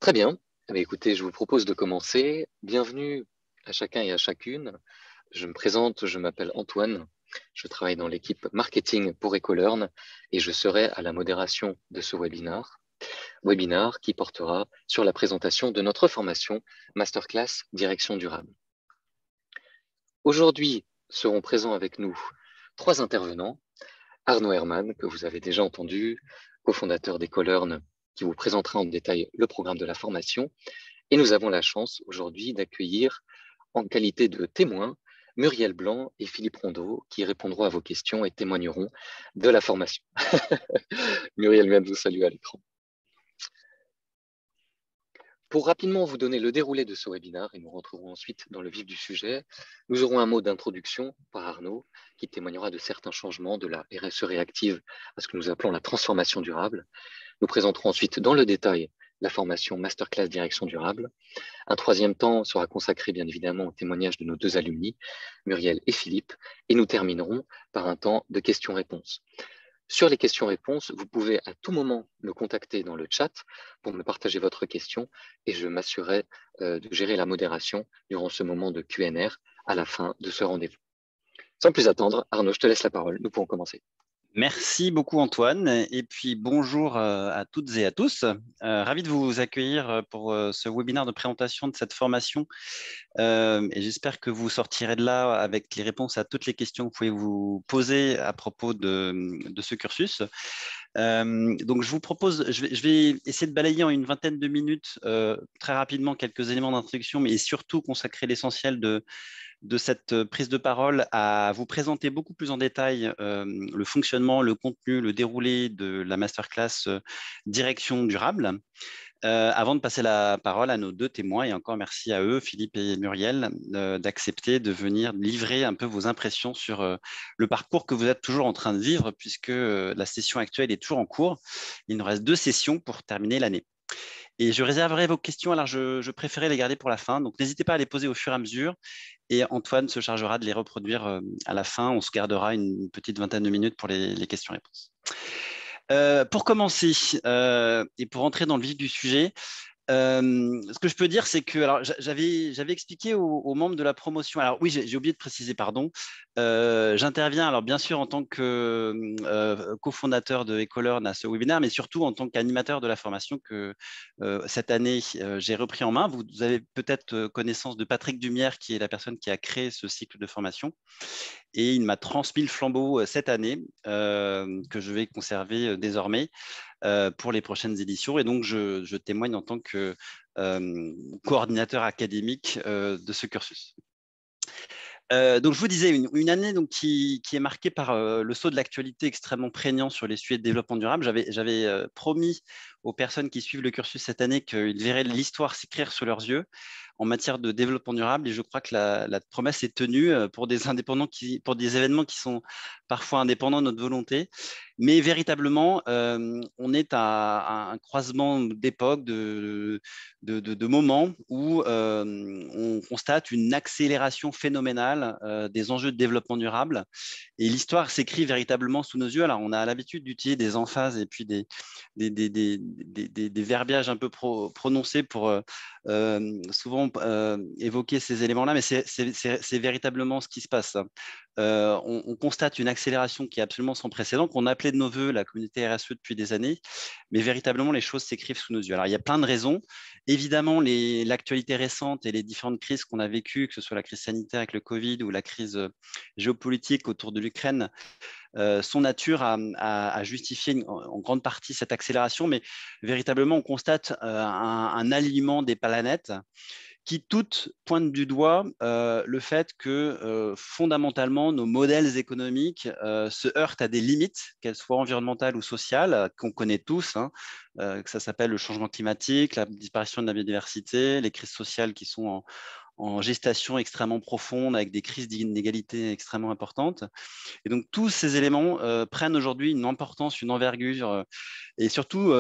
Très bien. Eh bien, écoutez, je vous propose de commencer. Bienvenue à chacun et à chacune. Je me présente, je m'appelle Antoine. Je travaille dans l'équipe marketing pour Ecolearn et je serai à la modération de ce webinaire qui portera sur la présentation de notre formation Masterclass Direction durable. Aujourd'hui seront présents avec nous trois intervenants. Arnaud Herman, que vous avez déjà entendu, cofondateur d'Ecolearn, qui vous présentera en détail le programme de la formation. Et nous avons la chance aujourd'hui d'accueillir en qualité de témoins Muriel Blanc et Philippe Rondeau qui répondront à vos questions et témoigneront de la formation. Muriel vient de vous saluer à l'écran. Pour rapidement vous donner le déroulé de ce webinaire, et nous rentrerons ensuite dans le vif du sujet, nous aurons un mot d'introduction par Arnaud qui témoignera de certains changements de la RSE réactive à ce que nous appelons la transformation durable. Nous présenterons ensuite dans le détail la formation Masterclass Direction durable. Un troisième temps sera consacré bien évidemment au témoignage de nos deux alumni, Muriel et Philippe, et nous terminerons par un temps de questions-réponses. Sur les questions-réponses, vous pouvez à tout moment me contacter dans le chat pour me partager votre question et je m'assurerai de gérer la modération durant ce moment de Q&R à la fin de ce rendez-vous. Sans plus attendre, Arnaud, je te laisse la parole. Nous pouvons commencer. Merci beaucoup Antoine et puis bonjour à toutes et à tous. Ravi de vous accueillir pour ce webinaire de présentation de cette formation et j'espère que vous sortirez de là avec les réponses à toutes les questions que vous pouvez vous poser à propos de ce cursus. Donc je vous propose, je vais essayer de balayer en une vingtaine de minutes très rapidement quelques éléments d'introduction mais surtout consacrer l'essentiel de cette prise de parole à vous présenter beaucoup plus en détail le fonctionnement, le contenu, le déroulé de la masterclass Direction durable. Avant de passer la parole à nos deux témoins, et encore merci à eux, Philippe et Muriel, d'accepter de venir livrer un peu vos impressions sur le parcours que vous êtes toujours en train de vivre, puisque la session actuelle est toujours en cours. Il nous reste 2 sessions pour terminer l'année. Et je réserverai vos questions, alors je préférais les garder pour la fin, donc n'hésitez pas à les poser au fur et à mesure. Et Antoine se chargera de les reproduire à la fin. On se gardera une petite vingtaine de minutes pour les questions-réponses. Pour commencer et pour entrer dans le vif du sujet, ce que je peux dire, c'est que j'avais expliqué aux membres de la promotion. Alors oui, j'ai oublié de préciser, pardon. J'interviens alors bien sûr en tant que cofondateur de Ecolearn à ce webinaire, mais surtout en tant qu'animateur de la formation que cette année j'ai repris en main. Vous avez peut-être connaissance de Patrick Dumière, qui est la personne qui a créé ce cycle de formation, et il m'a transmis le flambeau cette année que je vais conserver désormais pour les prochaines éditions. Et donc, je témoigne en tant que coordinateur académique de ce cursus. Donc, je vous disais, une année donc, qui est marquée par le saut de l'actualité extrêmement prégnant sur les sujets de développement durable. J'avais promis aux personnes qui suivent le cursus cette année qu'ils verraient l'histoire s'écrire sous leurs yeux en matière de développement durable. Et je crois que la promesse est tenue pour des indépendants pour des événements qui sont parfois indépendants de notre volonté. Mais véritablement, on est à un croisement d'époques, de moments où on constate une accélération phénoménale des enjeux de développement durable. Et l'histoire s'écrit véritablement sous nos yeux. Alors, on a l'habitude d'utiliser des emphases et puis des verbiages un peu prononcés pour souvent évoquer ces éléments-là, mais c'est véritablement ce qui se passe. On constate une accélération qui est absolument sans précédent, qu'on appelait de nos voeux la communauté RSE depuis des années, mais véritablement les choses s'écrivent sous nos yeux. Alors il y a plein de raisons. Évidemment, l'actualité récente et les différentes crises qu'on a vécues, que ce soit la crise sanitaire avec le Covid ou la crise géopolitique autour de l'Ukraine, sont nature à justifier en grande partie cette accélération, mais véritablement on constate un alignement des planètes qui toutes pointent du doigt le fait que fondamentalement nos modèles économiques se heurtent à des limites, qu'elles soient environnementales ou sociales, qu'on connaît tous, hein, que ça s'appelle le changement climatique, la disparition de la biodiversité, les crises sociales qui sont en gestation extrêmement profonde avec des crises d'inégalité extrêmement importantes. Et donc, tous ces éléments prennent aujourd'hui une importance, une envergure et surtout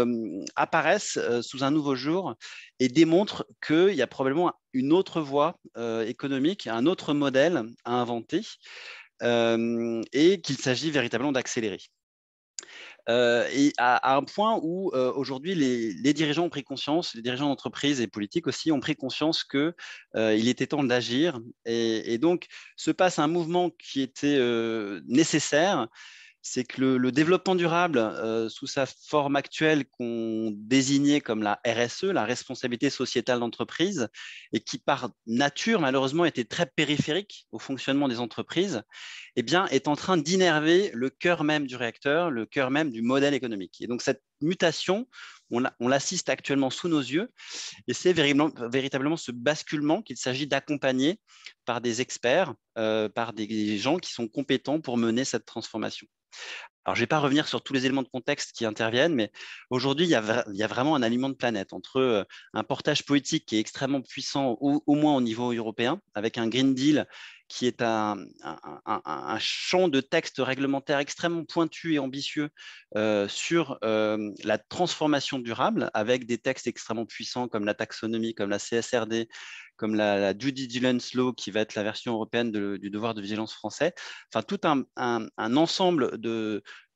apparaissent sous un nouveau jour et démontrent qu'il y a probablement une autre voie économique, un autre modèle à inventer et qu'il s'agit véritablement d'accélérer. et à un point où aujourd'hui les dirigeants ont pris conscience, les dirigeants d'entreprise et politiques aussi ont pris conscience que il était temps d'agir. Et donc se passe un mouvement qui était nécessaire, c'est que le développement durable, sous sa forme actuelle qu'on désignait comme la RSE, la responsabilité sociétale d'entreprise, et qui par nature, malheureusement, était très périphérique au fonctionnement des entreprises, eh bien, est en train d'innerver le cœur même du réacteur, le cœur même du modèle économique. Et donc, cette mutation, on l'assiste actuellement sous nos yeux, et c'est véritablement ce basculement qu'il s'agit d'accompagner par des experts, par des gens qui sont compétents pour mener cette transformation. Alors, je ne vais pas revenir sur tous les éléments de contexte qui interviennent, mais aujourd'hui, il y a vraiment un alignement de planète entre un portage politique qui est extrêmement puissant, au moins au niveau européen, avec un Green Deal qui est un champ de texte réglementaire extrêmement pointu et ambitieux sur la transformation durable, avec des textes extrêmement puissants comme la taxonomie, comme la CSRD, comme la Due Diligence Law, qui va être la version européenne du devoir de vigilance français. Enfin, tout un ensemble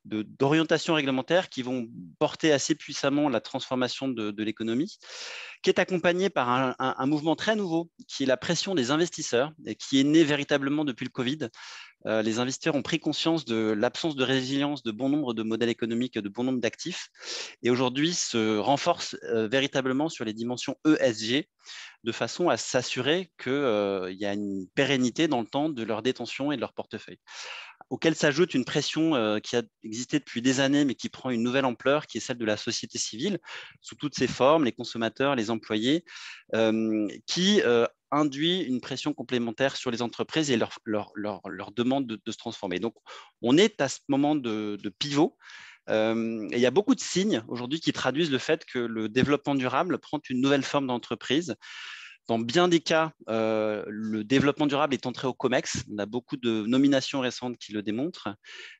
d'orientations réglementaires qui vont porter assez puissamment la transformation de l'économie, qui est accompagné par un mouvement très nouveau, qui est la pression des investisseurs, et qui est né véritablement depuis le Covid. Les investisseurs ont pris conscience de l'absence de résilience de bon nombre de modèles économiques, de bon nombre d'actifs, et aujourd'hui se renforcent véritablement sur les dimensions ESG, de façon à s'assurer qu'il y a une pérennité dans le temps de leur détention et de leur portefeuille, auquel s'ajoute une pression qui a existé depuis des années, mais qui prend une nouvelle ampleur, qui est celle de la société civile, sous toutes ses formes, les consommateurs, les employés, qui induit une pression complémentaire sur les entreprises et leur demande de se transformer. Donc, on est à ce moment de pivot. Et il y a beaucoup de signes aujourd'hui qui traduisent le fait que le développement durable prend une nouvelle forme d'entreprise. Dans bien des cas, le développement durable est entré au COMEX. On a beaucoup de nominations récentes qui le démontrent.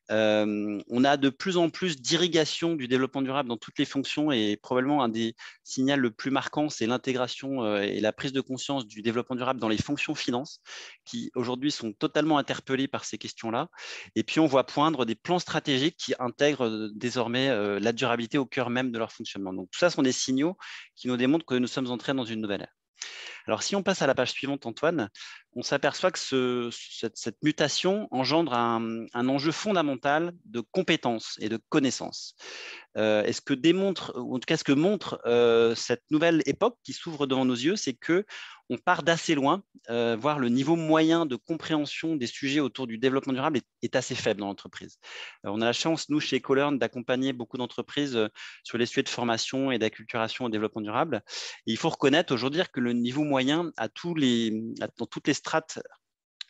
On a de plus en plus d'irrigation du développement durable dans toutes les fonctions, et probablement un des signaux le plus marquant, c'est l'intégration et la prise de conscience du développement durable dans les fonctions finances, qui aujourd'hui sont totalement interpellées par ces questions-là. Et puis on voit poindre des plans stratégiques qui intègrent désormais la durabilité au cœur même de leur fonctionnement. Donc tout ça sont des signaux qui nous démontrent que nous sommes entrés dans une nouvelle ère. Alors, si on passe à la page suivante, Antoine, on s'aperçoit que cette mutation engendre un enjeu fondamental de compétences et de connaissances. Et ce que démontre, ou en tout cas ce que montre cette nouvelle époque qui s'ouvre devant nos yeux, c'est que on part d'assez loin, voire le niveau moyen de compréhension des sujets autour du développement durable est assez faible dans l'entreprise. On a la chance, nous, chez Ecolearn, d'accompagner beaucoup d'entreprises sur les sujets de formation et d'acculturation au développement durable. Et il faut reconnaître aujourd'hui que le niveau moyen dans toutes les strates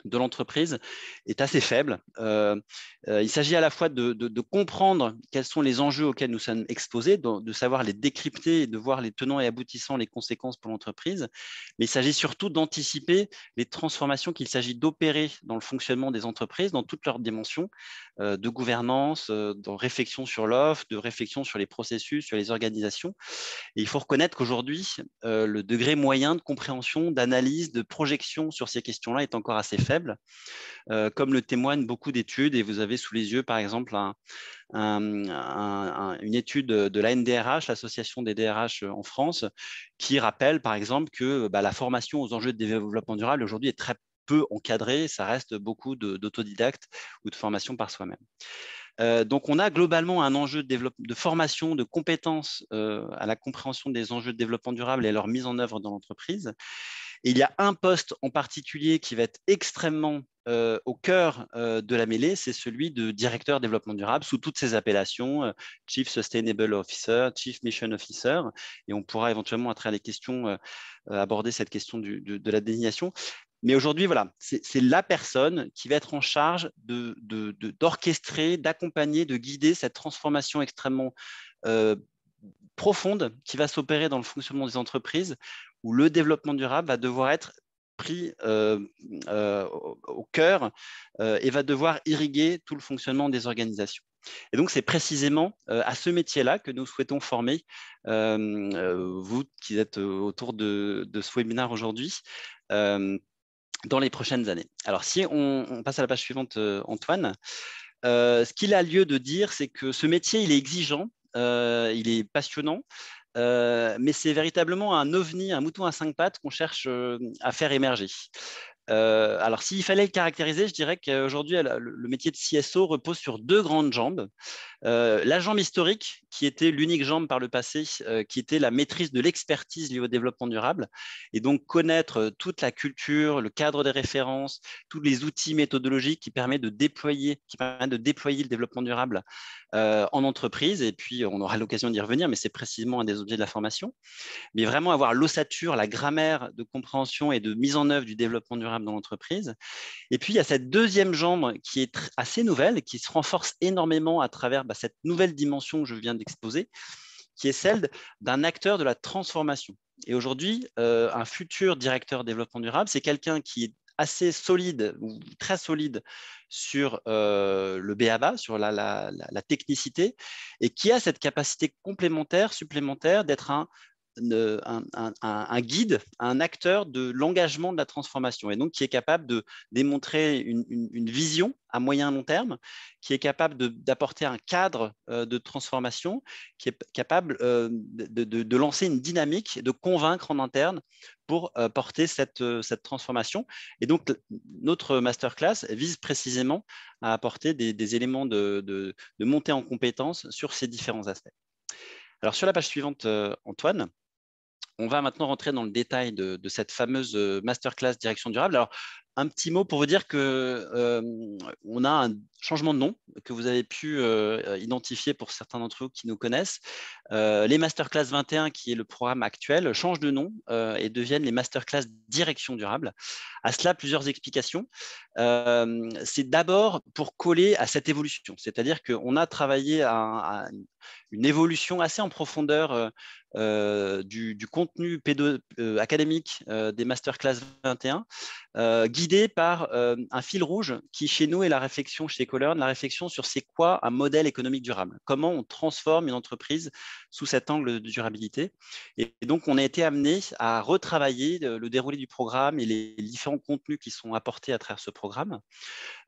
de l'entreprise est assez faible. Il s'agit à la fois de comprendre quels sont les enjeux auxquels nous sommes exposés, de savoir les décrypter et de voir les tenants et aboutissants, les conséquences pour l'entreprise, mais il s'agit surtout d'anticiper les transformations qu'il s'agit d'opérer dans le fonctionnement des entreprises, dans toutes leurs dimensions, de gouvernance, de réflexion sur l'offre, de réflexion sur les processus, sur les organisations. Et il faut reconnaître qu'aujourd'hui, le degré moyen de compréhension, d'analyse, de projection sur ces questions-là est encore assez faible, comme le témoignent beaucoup d'études. Et vous avez sous les yeux, par exemple, une étude de la NDRH, l'Association des DRH en France, qui rappelle, par exemple, que la formation aux enjeux de développement durable aujourd'hui est très peu encadrée. Ça reste beaucoup d'autodidactes ou de formation par soi-même. Donc, on a globalement un enjeu de formation, de compétences à la compréhension des enjeux de développement durable et leur mise en œuvre dans l'entreprise. Et il y a un poste en particulier qui va être extrêmement au cœur de la mêlée, c'est celui de directeur développement durable sous toutes ses appellations, Chief Sustainable Officer, Chief Mission Officer, et on pourra éventuellement à travers les questions aborder cette question de la désignation. Mais aujourd'hui, voilà, c'est la personne qui va être en charge d'orchestrer, d'accompagner, de guider cette transformation extrêmement profonde qui va s'opérer dans le fonctionnement des entreprises, où le développement durable va devoir être pris au cœur et va devoir irriguer tout le fonctionnement des organisations. Et donc, c'est précisément à ce métier-là que nous souhaitons former vous qui êtes autour de ce webinaire aujourd'hui. Dans les prochaines années. Alors, si on passe à la page suivante, Antoine, Ce qu'il a lieu de dire, c'est que ce métier, il est exigeant, il est passionnant, mais c'est véritablement un ovni, un mouton à 5 pattes qu'on cherche à faire émerger. Alors, s'il fallait le caractériser, je dirais qu'aujourd'hui, le métier de CSO repose sur 2 grandes jambes. La jambe historique, qui était l'unique jambe par le passé, qui était la maîtrise de l'expertise liée au développement durable, et donc connaître toute la culture, le cadre des références, tous les outils méthodologiques qui permettent de déployer le développement durable en entreprise. Et puis, on aura l'occasion d'y revenir, mais c'est précisément un des objets de la formation. Mais vraiment avoir l'ossature, la grammaire de compréhension et de mise en œuvre du développement durable dans l'entreprise. Et puis, il y a cette deuxième jambe qui est assez nouvelle, qui se renforce énormément à travers cette nouvelle dimension que je viens d'exposer, qui est celle d'un acteur de la transformation. Et aujourd'hui, un futur directeur développement durable, c'est quelqu'un qui est assez solide ou très solide sur le BABA, sur la technicité, et qui a cette capacité complémentaire, supplémentaire, d'être un guide, un acteur de l'engagement de la transformation, et donc qui est capable de démontrer une vision à moyen et long terme, qui est capable d'apporter un cadre de transformation, qui est capable de lancer une dynamique, de convaincre en interne pour porter cette transformation. Et donc, notre masterclass vise précisément à apporter des éléments de montée en compétences sur ces différents aspects. Alors, sur la page suivante, Antoine, on va maintenant rentrer dans le détail de cette fameuse masterclass direction durable. Alors, un petit mot pour vous dire qu'on a un changement de nom que vous avez pu identifier pour certains d'entre vous qui nous connaissent. Les masterclass 21, qui est le programme actuel, changent de nom et deviennent les masterclass direction durable. À cela, plusieurs explications. C'est d'abord pour coller à cette évolution, c'est-à-dire qu'on a travaillé à une évolution assez en profondeur du contenu académique des masterclass 21, guidé par un fil rouge qui, chez nous, est la réflexion chez Ecolearn, la réflexion sur c'est quoi un modèle économique durable, comment on transforme une entreprise sous cet angle de durabilité. Et donc, on a été amené à retravailler le déroulé du programme et les différents contenus qui sont apportés à travers ce programme.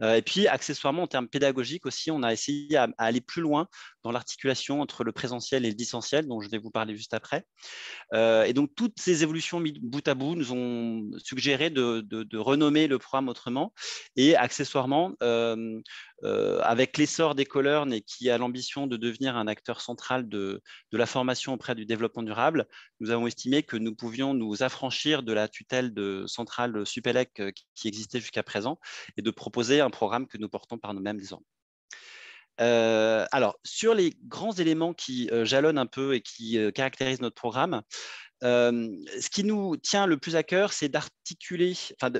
Et puis, accessoirement, en termes pédagogiques aussi, on a essayé à aller plus loin dans l'articulation entre le présentiel et le distanciel, dont je vais vous parler juste après. Et donc, toutes ces évolutions mises bout à bout nous ont suggéré de renommer le programme autrement. Et accessoirement, avec l'essor d'Ecolearn et qui a l'ambition de devenir un acteur central de la formation auprès du développement durable, nous avons estimé que nous pouvions nous affranchir de la tutelle de centrale Supélec qui existait jusqu'à présent et de proposer un programme que nous portons par nous-mêmes désormais. Alors, sur les grands éléments qui jalonnent un peu et qui caractérisent notre programme, ce qui nous tient le plus à cœur, c'est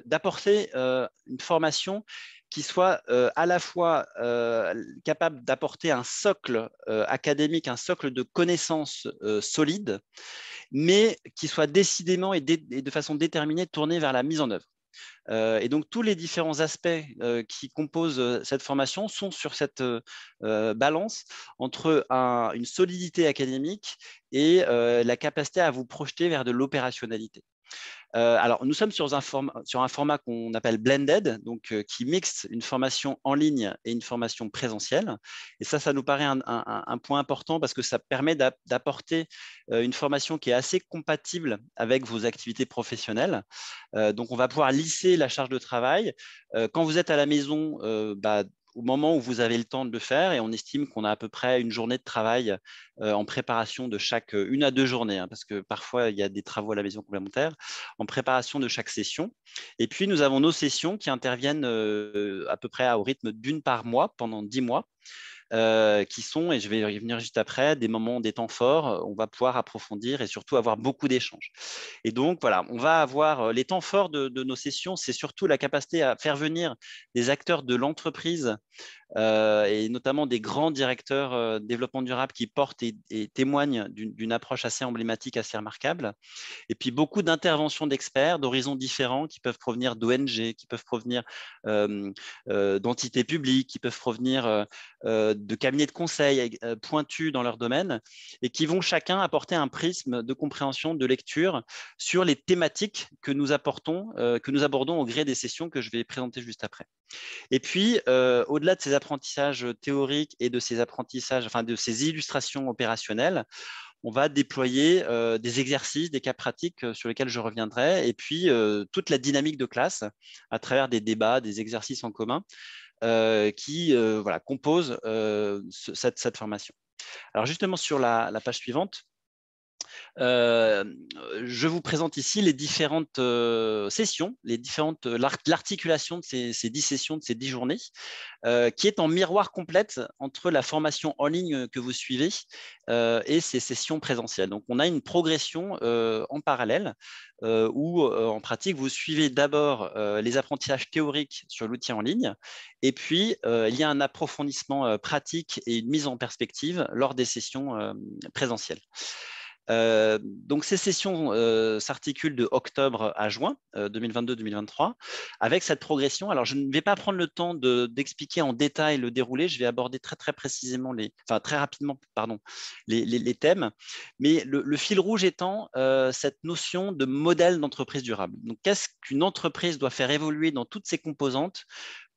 d'apporter une formation qui soit à la fois capable d'apporter un socle académique, un socle de connaissances solides, mais qui soit décidément et de façon déterminée tournée vers la mise en œuvre. Et donc, tous les différents aspects qui composent cette formation sont sur cette balance entre une solidité académique et la capacité à vous projeter vers de l'opérationnalité. Alors, nous sommes sur un format qu'on appelle blended, donc qui mixe une formation en ligne et une formation présentielle. Et ça nous paraît un point important parce que ça permet d'apporter une formation qui est assez compatible avec vos activités professionnelles. Donc, on va pouvoir lisser la charge de travail. Quand vous êtes à la maison, au moment où vous avez le temps de le faire, et on estime qu'on a à peu près une journée de travail en préparation de chaque, 1 à 2 journées, hein, parce que parfois il y a des travaux à la maison complémentaires, en préparation de chaque session. Et puis nous avons nos sessions qui interviennent à peu près au rythme d'1 par mois pendant 10 mois. Qui sont, et je vais y revenir juste après, des moments, des temps forts, on va pouvoir approfondir et surtout avoir beaucoup d'échanges. Et donc, voilà, on va avoir les temps forts de nos sessions, c'est surtout la capacité à faire venir des acteurs de l'entreprise et notamment des grands directeurs développement durable qui portent et témoignent d'une approche assez emblématique, assez remarquable. Et puis beaucoup d'interventions d'experts d'horizons différents qui peuvent provenir d'ONG, qui peuvent provenir d'entités publiques, qui peuvent provenir de cabinets de conseil pointus dans leur domaine et qui vont chacun apporter un prisme de compréhension, de lecture sur les thématiques que nous abordons au gré des sessions que je vais présenter juste après. Et puis, au-delà de ces apprentissages théoriques et de ces apprentissages, enfin de ces illustrations opérationnelles, on va déployer des exercices, des cas pratiques sur lesquels je reviendrai, et puis toute la dynamique de classe à travers des débats, des exercices en commun qui voilà, composent cette formation. Alors justement, sur la page suivante, je vous présente ici les différentes sessions, l'articulation de ces 10 sessions, de ces 10 journées, qui est en miroir complète entre la formation en ligne que vous suivez et ces sessions présentielles. Donc, on a une progression en parallèle où, en pratique, vous suivez d'abord les apprentissages théoriques sur l'outil en ligne et puis il y a un approfondissement pratique et une mise en perspective lors des sessions présentielles. Donc, ces sessions s'articulent de octobre à juin 2022-2023 avec cette progression. Alors, je ne vais pas prendre le temps d'expliquer en détail le déroulé. Je vais aborder très précisément, très rapidement, pardon, les thèmes. Mais le fil rouge étant cette notion de modèle d'entreprise durable. Donc, qu'est-ce qu'une entreprise doit faire évoluer dans toutes ses composantes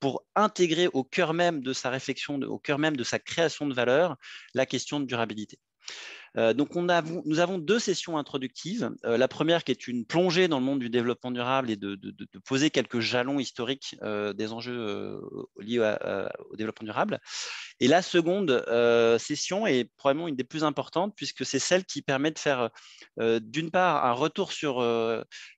pour intégrer au cœur même de sa réflexion, au cœur même de sa création de valeur, la question de durabilité. Donc, nous avons 2 sessions introductives. La première qui est une plongée dans le monde du développement durable et de poser quelques jalons historiques des enjeux liés au développement durable. Et la seconde session est probablement une des plus importantes puisque c'est celle qui permet de faire d'une part un retour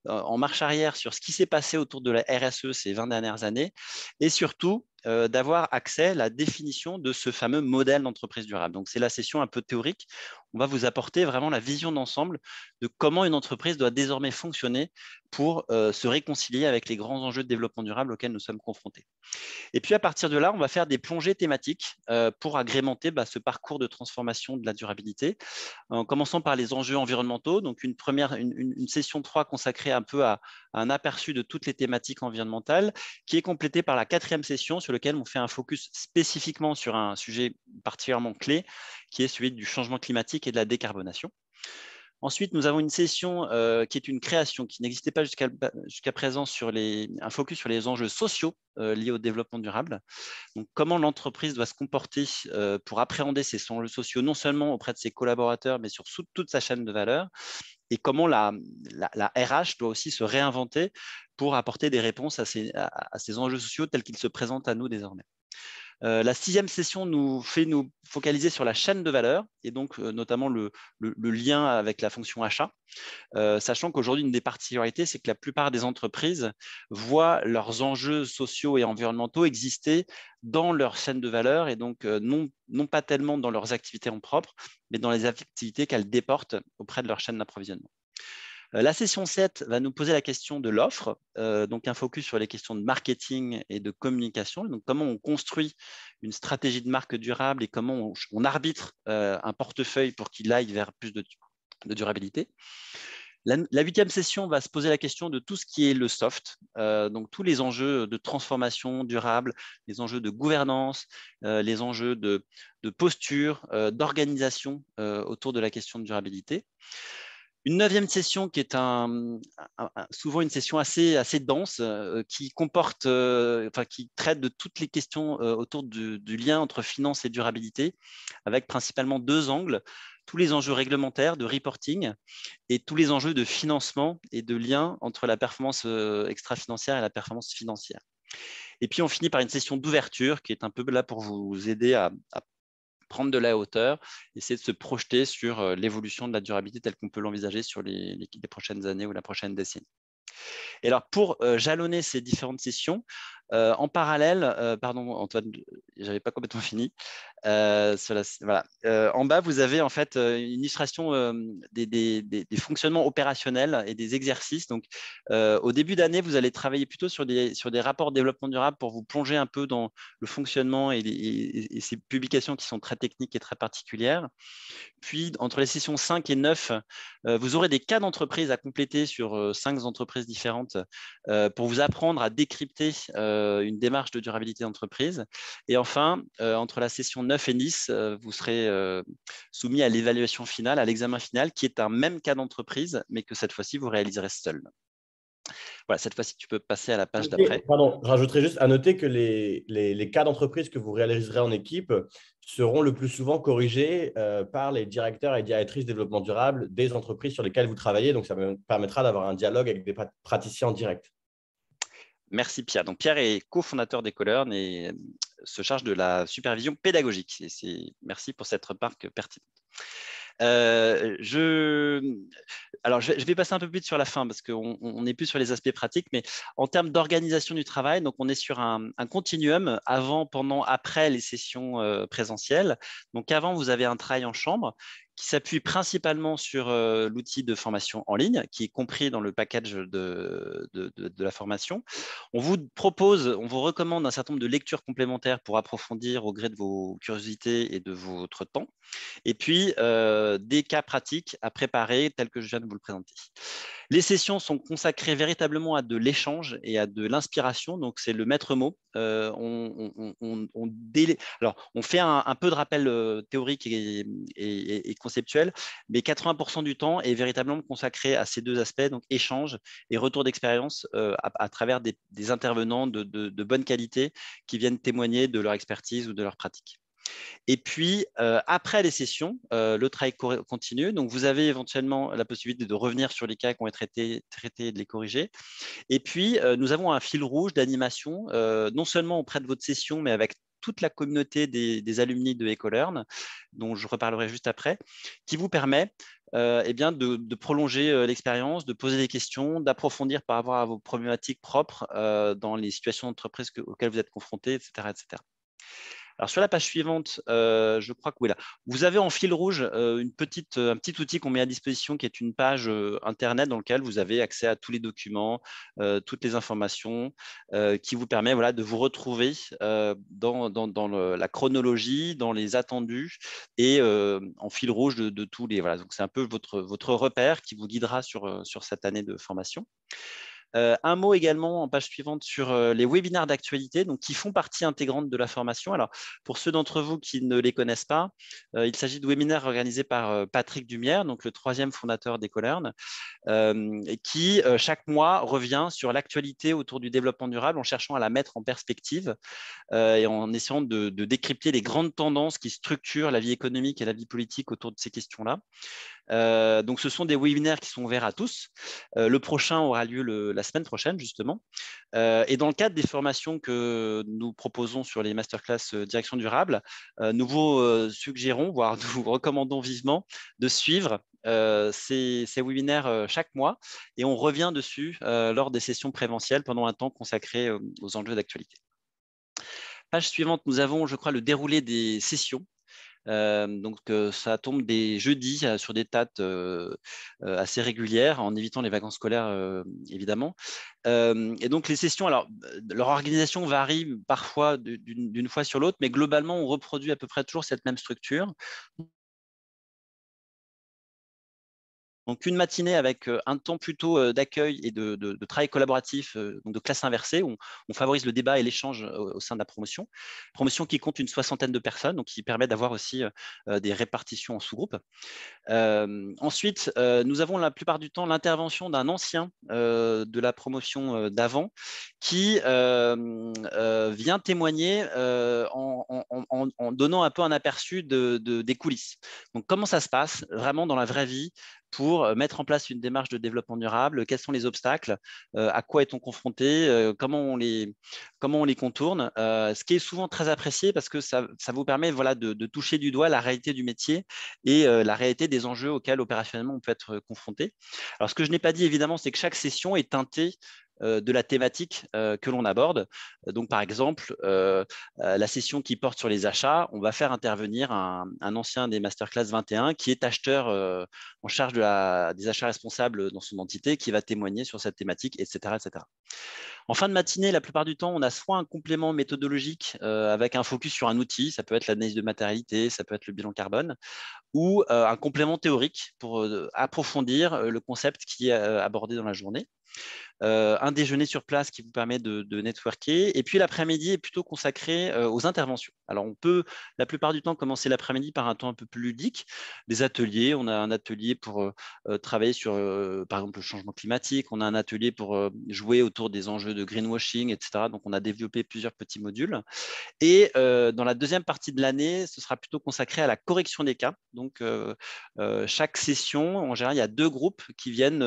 en marche arrière sur ce qui s'est passé autour de la RSE ces 20 dernières années et surtout d'avoir accès à la définition de ce fameux modèle d'entreprise durable. Donc, c'est la session un peu théorique. On va vous apporter vraiment la vision d'ensemble de comment une entreprise doit désormais fonctionner pour se réconcilier avec les grands enjeux de développement durable auxquels nous sommes confrontés. Et puis, à partir de là, on va faire des plongées thématiques pour agrémenter ce parcours de transformation de la durabilité, en commençant par les enjeux environnementaux. Donc, une session 3 consacrée un peu à un aperçu de toutes les thématiques environnementales, qui est complétée par la 4e session sur laquelle on fait un focus spécifiquement sur un sujet particulièrement clé, qui est celui du changement climatique et de la décarbonation. Ensuite, nous avons une session qui est une création qui n'existait pas jusqu'à présent un focus sur les enjeux sociaux liés au développement durable. Donc, comment l'entreprise doit se comporter pour appréhender ces enjeux sociaux, non seulement auprès de ses collaborateurs, mais sur toute sa chaîne de valeur, et comment la RH doit aussi se réinventer pour apporter des réponses à ces enjeux sociaux tels qu'ils se présentent à nous désormais. La 6e session nous fait nous focaliser sur la chaîne de valeur et donc notamment le lien avec la fonction achat, sachant qu'aujourd'hui, une des particularités, c'est que la plupart des entreprises voient leurs enjeux sociaux et environnementaux exister dans leur chaîne de valeur et donc non pas tellement dans leurs activités en propre, mais dans les activités qu'elles déportent auprès de leur chaîne d'approvisionnement. La session 7 va nous poser la question de l'offre, donc un focus sur les questions de marketing et de communication, donc comment on construit une stratégie de marque durable et comment on arbitre un portefeuille pour qu'il aille vers plus de durabilité. La 8e session va se poser la question de tout ce qui est le soft, donc tous les enjeux de transformation durable, les enjeux de gouvernance, les enjeux de posture, d'organisation autour de la question de durabilité. Une 9e session qui est souvent une session assez dense, qui comporte, qui traite de toutes les questions autour du lien entre finance et durabilité, avec principalement 2 angles, tous les enjeux réglementaires de reporting et tous les enjeux de financement et de lien entre la performance extra-financière et la performance financière. Et puis, on finit par une session d'ouverture qui est un peu là pour vous aider à prendre de la hauteur, essayer de se projeter sur l'évolution de la durabilité telle qu'on peut l'envisager sur les prochaines années ou la prochaine décennie. Et alors, pour jalonner ces différentes sessions, en parallèle, pardon Antoine, je n'avais pas complètement fini. Voilà. En bas, vous avez en fait une illustration des fonctionnements opérationnels et des exercices. Donc, au début d'année, vous allez travailler plutôt sur des rapports de développement durable pour vous plonger un peu dans le fonctionnement et ces publications qui sont très techniques et très particulières. Puis, entre les sessions 5 et 9, vous aurez des cas d'entreprise à compléter sur 5 entreprises différentes pour vous apprendre à décrypter une démarche de durabilité d'entreprise. Et enfin, entre la session 9 et 10, vous serez soumis à l'évaluation finale, à l'examen final, qui est un même cas d'entreprise, mais que cette fois-ci, vous réaliserez seul. Voilà, cette fois-ci, tu peux passer à la page d'après. Pardon, je rajouterais juste à noter que les cas d'entreprise que vous réaliserez en équipe seront le plus souvent corrigés par les directeurs et directrices développement durable des entreprises sur lesquelles vous travaillez. Donc, ça permettra d'avoir un dialogue avec des praticiens en direct. Merci Pierre. Donc Pierre est cofondateur d'Ecolearn et se charge de la supervision pédagogique. Merci pour cette remarque pertinente. Alors, je vais passer un peu plus vite sur la fin parce qu'on n'est plus sur les aspects pratiques, mais en termes d'organisation du travail, donc on est sur un continuum avant, pendant, après les sessions présentielles. Donc, avant, vous avez un travail en chambre qui s'appuie principalement sur l'outil de formation en ligne, qui est compris dans le package de la formation. On vous propose, on vous recommande un certain nombre de lectures complémentaires pour approfondir au gré de vos curiosités et de votre temps. Et puis, des cas pratiques à préparer tels que je viens de vous le présenter. Les sessions sont consacrées véritablement à de l'échange et à de l'inspiration. Donc, c'est le maître mot. Alors, on fait un peu de rappel théorique et conceptuel, mais 80% du temps est véritablement consacré à ces deux aspects, donc échange et retour d'expérience à travers des intervenants de bonne qualité qui viennent témoigner de leur expertise ou de leur pratique. Et puis, après les sessions, le travail continue. Donc, vous avez éventuellement la possibilité de revenir sur les cas qui ont été traités et de les corriger. Et puis, nous avons un fil rouge d'animation, non seulement auprès de votre session, mais avec toute la communauté des alumni de Ecolearn, dont je reparlerai juste après, qui vous permet de prolonger l'expérience, de poser des questions, d'approfondir par rapport à vos problématiques propres dans les situations d'entreprise auxquelles vous êtes confrontés, etc., etc. Alors, sur la page suivante, je crois que oui, là, vous avez en fil rouge un petit outil qu'on met à disposition qui est une page Internet dans laquelle vous avez accès à tous les documents, toutes les informations qui vous permet de vous retrouver dans la chronologie, dans les attendus et en fil rouge de tous les… Voilà, donc c'est un peu votre repère qui vous guidera sur cette année de formation. Un mot également en page suivante sur les webinaires d'actualité, donc qui font partie intégrante de la formation. Alors, pour ceux d'entre vous qui ne les connaissent pas, il s'agit de webinaires organisés par Patrick Dumière, donc le 3e fondateur d'Ecolearn, qui chaque mois revient sur l'actualité autour du développement durable en cherchant à la mettre en perspective et en essayant de décrypter les grandes tendances qui structurent la vie économique et la vie politique autour de ces questions-là. Donc, ce sont des webinaires qui sont ouverts à tous. Le prochain aura lieu la semaine prochaine, justement. Et dans le cadre des formations que nous proposons sur les masterclass direction durable, nous vous suggérons, voire nous vous recommandons vivement de suivre ces webinaires chaque mois. Et on revient dessus lors des sessions préventielles pendant un temps consacré aux enjeux d'actualité. Page suivante, nous avons, je crois, le déroulé des sessions. Donc, ça tombe des jeudis sur des dates assez régulières, en évitant les vacances scolaires, évidemment. Et donc, les sessions, alors, leur organisation varie parfois d'une fois sur l'autre, mais globalement, on reproduit à peu près toujours cette même structure. Donc, une matinée avec un temps plutôt d'accueil et de travail collaboratif, donc de classe inversée, où on favorise le débat et l'échange au sein de la promotion. Promotion qui compte une 60aine de personnes, donc qui permet d'avoir aussi des répartitions en sous-groupes. Ensuite, nous avons la plupart du temps l'intervention d'un ancien de la promotion d'avant qui vient témoigner en donnant un peu un aperçu des coulisses. Donc, comment ça se passe vraiment dans la vraie vie pour mettre en place une démarche de développement durable, quels sont les obstacles, à quoi est-on confronté, comment on les contourne, ce qui est souvent très apprécié parce que ça vous permet de toucher du doigt la réalité du métier et la réalité des enjeux auxquels opérationnellement on peut être confronté. Alors, ce que je n'ai pas dit évidemment, c'est que chaque session est teintée de la thématique que l'on aborde. Donc, par exemple, la session qui porte sur les achats, on va faire intervenir un ancien des Masterclass 21 qui est acheteur en charge des achats responsables dans son entité, qui va témoigner sur cette thématique, etc., etc. En fin de matinée, la plupart du temps, on a soit un complément méthodologique avec un focus sur un outil, ça peut être l'analyse de matérialité, ça peut être le bilan carbone, ou un complément théorique pour approfondir le concept qui est abordé dans la journée. Un déjeuner sur place qui vous permet de networker. Et puis l'après-midi est plutôt consacré aux interventions. Alors on peut la plupart du temps commencer l'après-midi par un temps un peu plus ludique, des ateliers. On a un atelier pour travailler sur par exemple le changement climatique, on a un atelier pour jouer autour des enjeux de greenwashing, etc. Donc on a développé plusieurs petits modules. Et dans la deuxième partie de l'année, ce sera plutôt consacré à la correction des cas. Donc, chaque session, en général, il y a 2 groupes qui viennent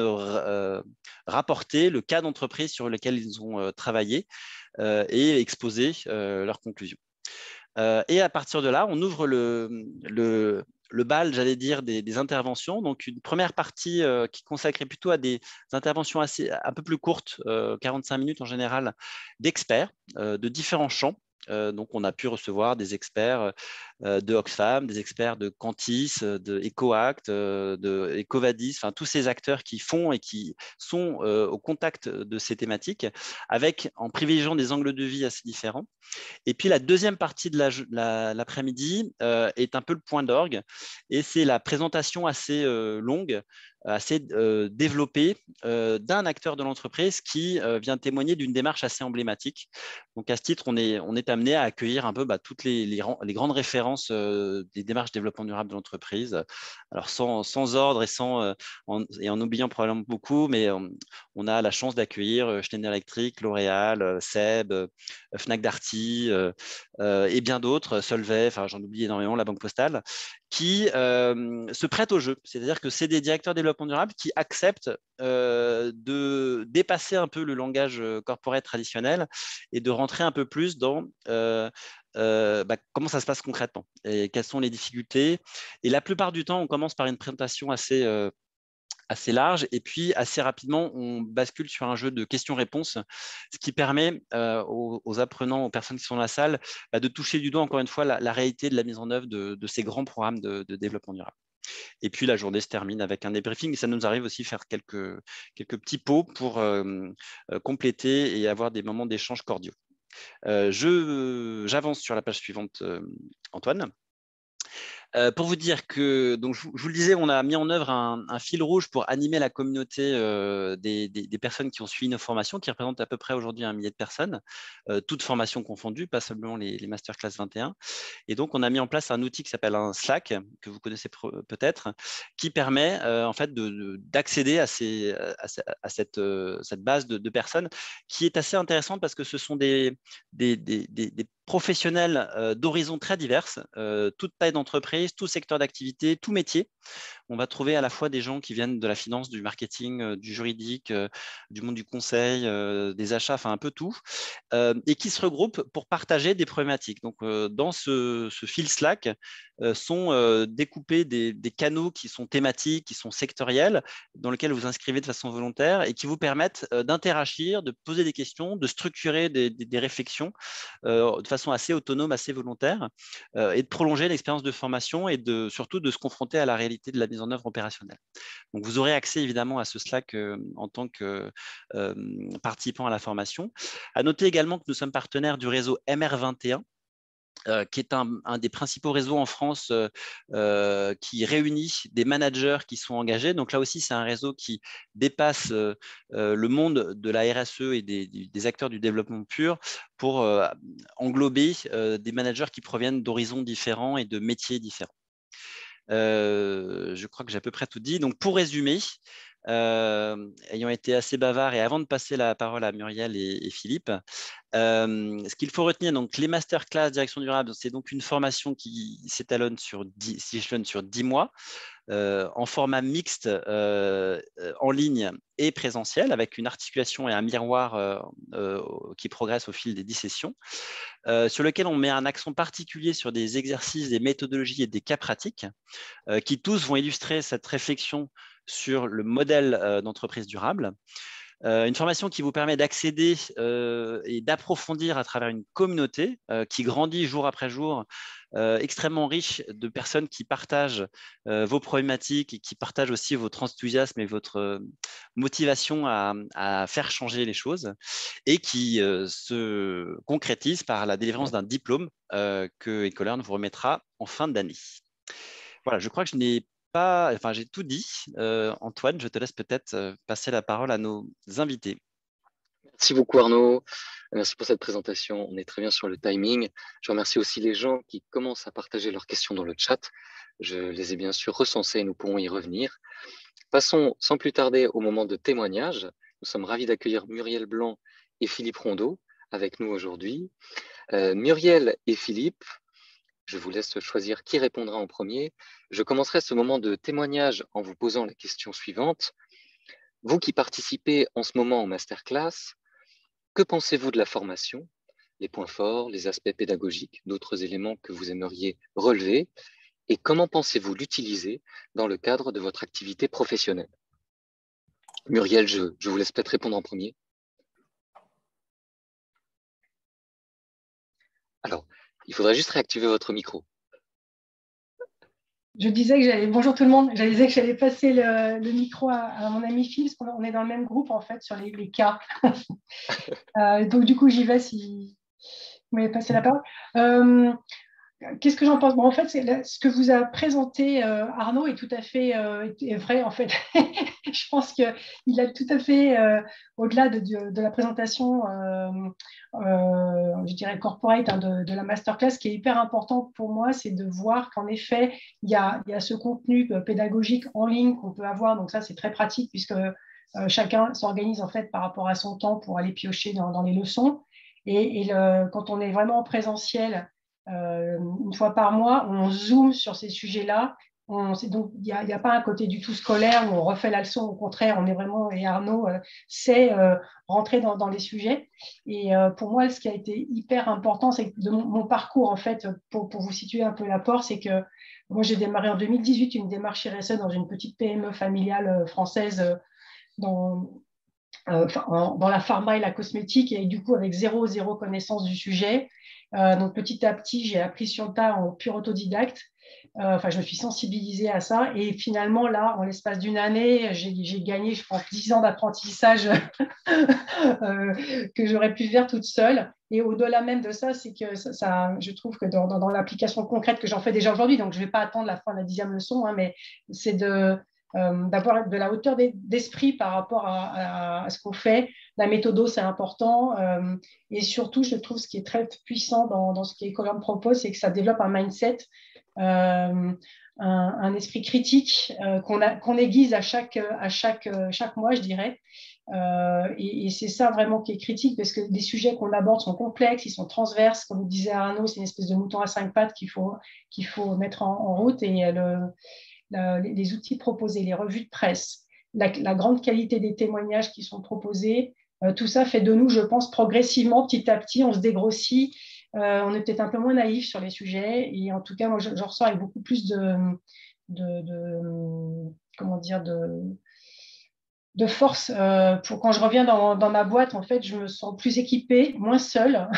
rapporter le cas d'entreprise sur lequel ils ont travaillé et exposer leurs conclusions. Et à partir de là, on ouvre le bal, j'allais dire, des interventions. Donc, une première partie qui est consacrée plutôt à des interventions un peu plus courtes, 45 minutes en général, d'experts de différents champs. Donc, on a pu recevoir des experts de Oxfam, des experts de Cantis, de EcoAct, de EcoVadis, enfin tous ces acteurs qui font et qui sont au contact de ces thématiques, en privilégiant des angles de vie assez différents. Et puis la deuxième partie de l'après-midi est un peu le point d'orgue, et c'est la présentation assez longue, assez développée d'un acteur de l'entreprise qui vient témoigner d'une démarche assez emblématique. Donc à ce titre, on est amené à accueillir un peu toutes les grandes références des démarches de développement durable de l'entreprise. Alors sans ordre et en oubliant probablement beaucoup, mais on a la chance d'accueillir Schneider Electric, L'Oréal, Seb, Fnac Darty et bien d'autres, Solvay, enfin j'en oublie énormément, la Banque Postale, qui se prêtent au jeu. C'est-à-dire que c'est des directeurs de développement durable qui acceptent de dépasser un peu le langage corporate traditionnel et de rentrer un peu plus dans comment ça se passe concrètement et quelles sont les difficultés. Et la plupart du temps, on commence par une présentation assez large, et puis assez rapidement, on bascule sur un jeu de questions-réponses, ce qui permet aux apprenants, aux personnes qui sont dans la salle, de toucher du doigt, encore une fois, la réalité de la mise en œuvre de ces grands programmes de développement durable. Et puis, la journée se termine avec un débriefing. Ça nous arrive aussi faire quelques petits pots pour compléter et avoir des moments d'échange cordiaux. J'avance sur la page suivante, Antoine. Pour vous dire que, donc, je vous le disais, on a mis en œuvre un fil rouge pour animer la communauté des personnes qui ont suivi nos formations, qui représentent à peu près aujourd'hui 1 millier de personnes, toutes formations confondues, pas seulement les Masterclass 21. Et donc, on a mis en place un outil qui s'appelle un Slack, que vous connaissez peut-être, qui permet en fait d'accéder à cette base de personnes, qui est assez intéressante parce que ce sont des professionnels d'horizons très diverses, toute taille d'entreprise, tout secteur d'activité, tout métier. On va trouver à la fois des gens qui viennent de la finance, du marketing, du juridique, du monde du conseil, des achats, enfin un peu tout, et qui se regroupent pour partager des problématiques. Donc, dans ce fil Slack sont découpés des canaux qui sont thématiques, qui sont sectoriels, dans lesquels vous inscrivez de façon volontaire et qui vous permettent d'interagir, de poser des questions, de structurer des réflexions de façon assez autonome, assez volontaire, et de prolonger l'expérience de formation et surtout de se confronter à la réalité de la mise en œuvre opérationnelle. Donc, vous aurez accès évidemment à ce Slack en tant que participant à la formation. À noter également que nous sommes partenaires du réseau MR21, qui est un des principaux réseaux en France qui réunit des managers qui sont engagés. Donc là aussi, c'est un réseau qui dépasse le monde de la RSE et des acteurs du développement pur pour englober des managers qui proviennent d'horizons différents et de métiers différents. Je crois que j'ai à peu près tout dit. Donc, pour résumer, ayant été assez bavard et avant de passer la parole à Muriel et Philippe, ce qu'il faut retenir, donc les masterclass direction durable, c'est donc une formation qui s'échelonne sur 10 mois, en format mixte, en ligne et présentiel, avec une articulation et un miroir qui progresse au fil des 10 sessions, sur lequel on met un accent particulier sur des exercices, des méthodologies et des cas pratiques qui tous vont illustrer cette réflexion sur le modèle d'entreprise durable. Une formation qui vous permet d'accéder et d'approfondir à travers une communauté qui grandit jour après jour extrêmement riche de personnes qui partagent vos problématiques et qui partagent aussi votre enthousiasme et votre motivation à faire changer les choses et qui se concrétise par la délivrance d'un diplôme que Ecolearn vous remettra en fin d'année. Voilà, je crois que je n'ai pas, enfin j'ai tout dit. Antoine, je te laisse peut-être passer la parole à nos invités. Merci beaucoup Arnaud, merci pour cette présentation, on est très bien sur le timing. Je remercie aussi les gens qui commencent à partager leurs questions dans le chat. Je les ai bien sûr recensées et nous pourrons y revenir. Passons sans plus tarder au moment de témoignage. Nous sommes ravis d'accueillir Muriel Blanc et Philippe Rondeau avec nous aujourd'hui. Muriel et Philippe, je vous laisse choisir qui répondra en premier. Je commencerai ce moment de témoignage en vous posant la question suivante. Vous qui participez en ce moment en masterclass, que pensez-vous de la formation, les points forts, les aspects pédagogiques, d'autres éléments que vous aimeriez relever, et comment pensez-vous l'utiliser dans le cadre de votre activité professionnelle? Muriel, je vous laisse peut-être répondre en premier. Alors, il faudrait juste réactiver votre micro. Je disais que j'allais, bonjour tout le monde, je disais que j'allais passer le micro à mon ami Phil, parce qu'on est dans le même groupe en fait sur les cas. Donc du coup, j'y vais si vous m'avez passé la parole. Qu'est-ce que j'en pense? Bon, en fait, ce que vous a présenté Arnaud est tout à fait est vrai, en fait. Je pense qu'il a tout à fait, au-delà de la présentation, je dirais corporate, hein, de la masterclass, ce qui est hyper important pour moi, c'est de voir qu'en effet, il y a ce contenu pédagogique en ligne qu'on peut avoir. Donc ça, c'est très pratique puisque chacun s'organise en fait par rapport à son temps pour aller piocher dans les leçons. Et quand on est vraiment en présentiel, une fois par mois, on zoome sur ces sujets-là. Donc, il n'y a pas un côté du tout scolaire où on refait la leçon. Au contraire, on est vraiment, et Arnaud sait rentrer dans les sujets. Et pour moi, ce qui a été hyper important, c'est que de mon parcours, en fait, pour vous situer un peu l'apport, c'est que moi, j'ai démarré en 2018 une démarche RSE dans une petite PME familiale française dans la pharma et la cosmétique, et du coup, avec zéro connaissance du sujet. Donc, petit à petit, j'ai appris sur le tas en pur autodidacte. Je me suis sensibilisée à ça. Et finalement, là, en l'espace d'une année, j'ai gagné, je pense, 10 ans d'apprentissage que j'aurais pu faire toute seule. Et au-delà même de ça, c'est que je trouve que dans l'application concrète que j'en fais déjà aujourd'hui, donc je ne vais pas attendre la fin de la 10e leçon, hein, mais c'est d'avoir de la hauteur d'esprit par rapport à ce qu'on fait. La méthode, c'est important. Et surtout, je trouve ce qui est très puissant dans ce qu'Ecolearn propose, c'est que ça développe un mindset, un esprit critique qu'on aiguise à chaque mois, je dirais. Et c'est ça vraiment qui est critique, parce que les sujets qu'on aborde sont complexes, ils sont transverses. Comme disait Arnaud, c'est une espèce de mouton à 5 pattes qu'il faut mettre en route. Et les outils proposés, les revues de presse, la grande qualité des témoignages qui sont proposés, tout ça fait de nous, je pense, progressivement, petit à petit, on se dégrossit, on est peut-être un peu moins naïf sur les sujets, et en tout cas, moi, je ressors avec beaucoup plus de force pour quand je reviens dans ma boîte. En fait, je me sens plus équipée, moins seule,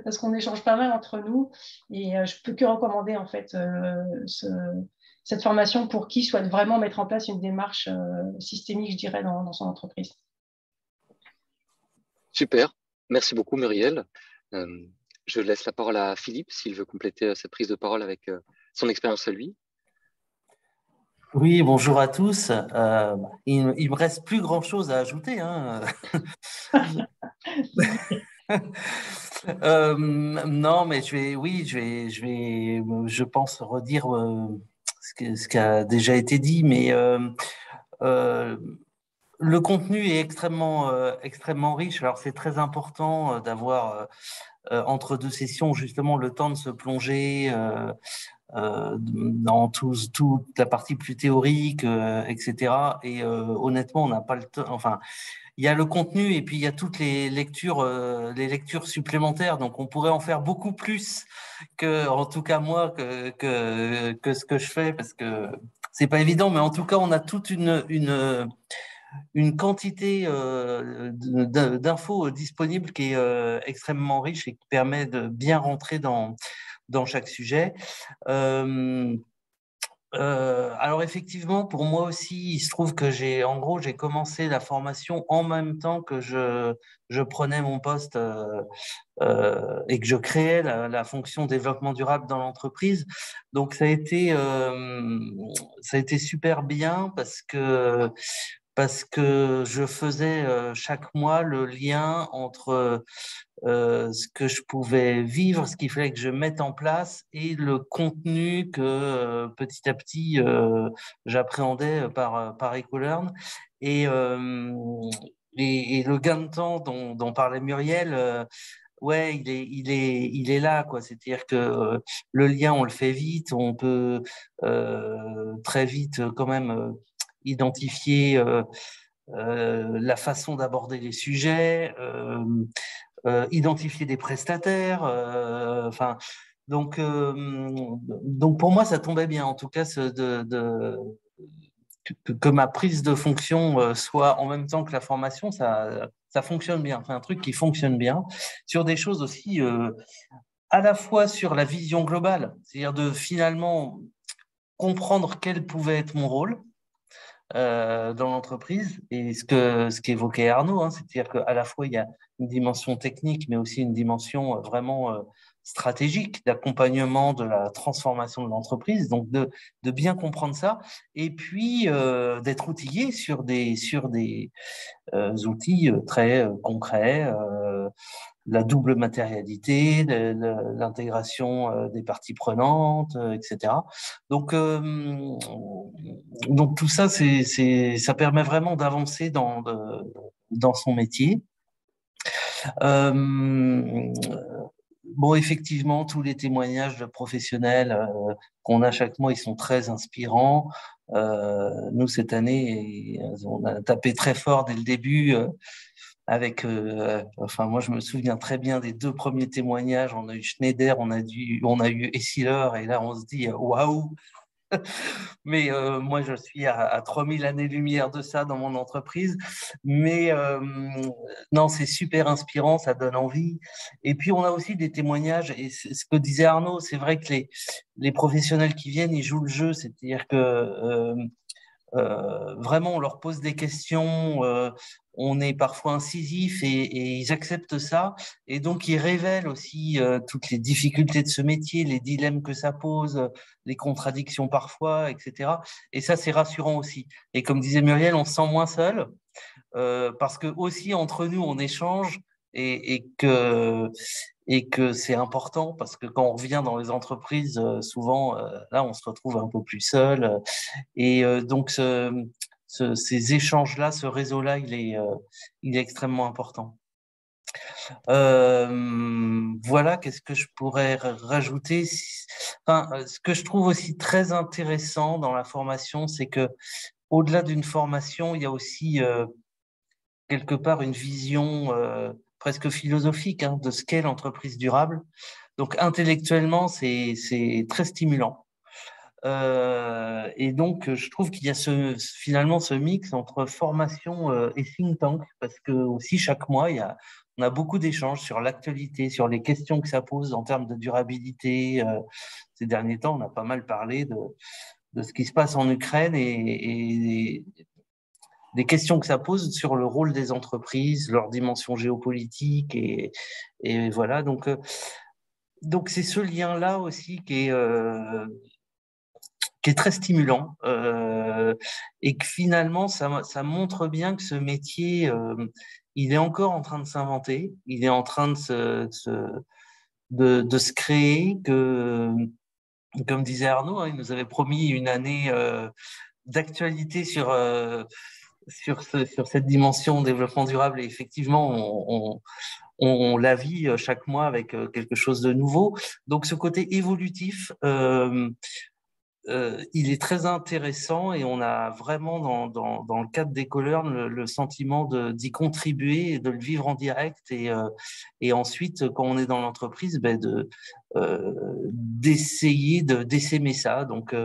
parce qu'on échange pas mal entre nous, et je peux que recommander en fait cette formation pour qui souhaite vraiment mettre en place une démarche systémique, je dirais, dans son entreprise. Super, merci beaucoup Muriel. Je laisse la parole à Philippe s'il veut compléter cette prise de parole avec son expérience à lui. Oui, bonjour à tous. Il ne me reste plus grand-chose à ajouter, hein. Non, mais je pense redire ce qui a déjà été dit, mais le contenu est extrêmement riche. Alors, c'est très important d'avoir entre deux sessions justement le temps de se plonger dans toute la partie plus théorique, etc. Et honnêtement, on n'a pas le temps. Enfin, il y a le contenu et puis il y a toutes les lectures supplémentaires. Donc, on pourrait en faire beaucoup plus en tout cas moi, que ce que je fais, parce que c'est pas évident. Mais en tout cas, on a toute une quantité d'infos disponibles qui est extrêmement riche et qui permet de bien rentrer dans dans chaque sujet. Alors effectivement, pour moi aussi, il se trouve que j'ai commencé la formation en même temps que je prenais mon poste et que je créais la fonction développement durable dans l'entreprise. Donc ça a été super bien parce que je faisais chaque mois le lien entre ce que je pouvais vivre, ce qu'il fallait que je mette en place et le contenu que petit à petit j'appréhendais par EcoLearn. Et, et le gain de temps dont parlait Muriel, ouais, il est là, quoi. C'est-à-dire que le lien, on le fait vite, on peut très vite quand même identifier la façon d'aborder les sujets, identifier des prestataires. Enfin, donc pour moi, ça tombait bien. En tout cas, que ma prise de fonction soit en même temps que la formation, ça fonctionne bien. C'est un truc qui fonctionne bien sur des choses aussi à la fois sur la vision globale, c'est-à-dire de finalement comprendre quel pouvait être mon rôle dans l'entreprise et ce qu'évoquait Arnaud, hein, c'est-à-dire qu'à la fois il y a une dimension technique, mais aussi une dimension vraiment stratégique d'accompagnement de la transformation de l'entreprise, donc de bien comprendre ça, et puis d'être outillé sur des outils très concrets, la double matérialité, l'intégration des parties prenantes, etc. Donc tout ça, ça permet vraiment d'avancer dans son métier. Bon, effectivement, tous les témoignages de professionnels qu'on a chaque mois, ils sont très inspirants. Nous, cette année, on a tapé très fort dès le début avec, enfin, moi, je me souviens très bien des 2 premiers témoignages. On a eu Schneider, on a eu Essilor, et là, on se dit, waouh! Mais moi, je suis à 3000 années-lumière de ça dans mon entreprise. Mais non, c'est super inspirant, ça donne envie. Et puis, on a aussi des témoignages, et ce que disait Arnaud, c'est vrai que les professionnels qui viennent, ils jouent le jeu, c'est-à-dire que vraiment, on leur pose des questions, on est parfois incisif et ils acceptent ça. Et donc, ils révèlent aussi toutes les difficultés de ce métier, les dilemmes que ça pose, les contradictions parfois, etc. Et ça, c'est rassurant aussi. Et comme disait Muriel, on se sent moins seul parce que aussi, entre nous, on échange et que c'est important parce que quand on revient dans les entreprises, souvent, là, on se retrouve un peu plus seul. Et donc, ces échanges-là, ce réseau-là, il est extrêmement important. Voilà, qu'est-ce que je pourrais rajouter? Enfin, ce que je trouve aussi très intéressant dans la formation, c'est que au-delà d'une formation, il y a aussi quelque part une vision presque philosophique hein, de ce qu'est l'entreprise durable. Donc, intellectuellement, c'est très stimulant. Et donc, je trouve qu'il y a finalement ce mix entre formation et think tank, parce que aussi chaque mois, on a beaucoup d'échanges sur l'actualité, sur les questions que ça pose en termes de durabilité. Ces derniers temps, on a pas mal parlé de ce qui se passe en Ukraine et des questions que ça pose sur le rôle des entreprises, leur dimension géopolitique et voilà. Donc c'est ce lien-là aussi qui est très stimulant et que finalement, ça montre bien que ce métier, il est encore en train de s'inventer, il est en train de se créer, que, comme disait Arnaud, hein, il nous avait promis une année d'actualité sur cette dimension développement durable et effectivement, on la vit chaque mois avec quelque chose de nouveau. Donc, ce côté évolutif, il est très intéressant et on a vraiment dans le cadre d'EcoLearn le sentiment d'y contribuer et de le vivre en direct et ensuite quand on est dans l'entreprise d'essayer d'essaimer ça. Donc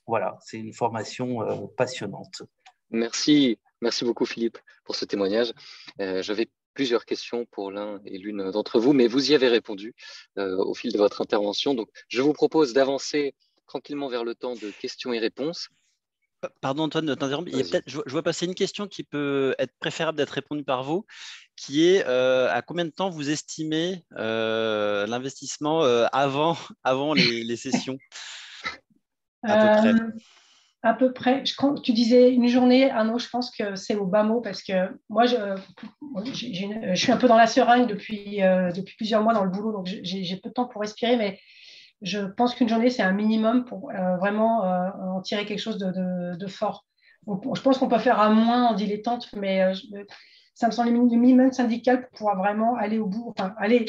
voilà, c'est une formation passionnante. Merci beaucoup Philippe pour ce témoignage. Je vais plusieurs questions pour l'un et l'une d'entre vous, mais vous y avez répondu au fil de votre intervention. Donc, je vous propose d'avancer tranquillement vers le temps de questions et réponses. Pardon Antoine de t'interrompre. Il y a Vas-y. peut-être, je vois passer une question qui peut être préférable d'être répondue par vous, qui est à combien de temps vous estimez l'investissement avant les sessions à peu près? À peu près, tu disais une journée, Arnaud, je pense que c'est au bas mot parce que moi, je suis un peu dans la seringue depuis plusieurs mois dans le boulot, donc j'ai peu de temps pour respirer, mais je pense qu'une journée, c'est un minimum pour vraiment en tirer quelque chose de fort. Donc, je pense qu'on peut faire à moins en dilettante, mais ça me semble le minimum syndical pour pouvoir vraiment aller au bout, enfin, aller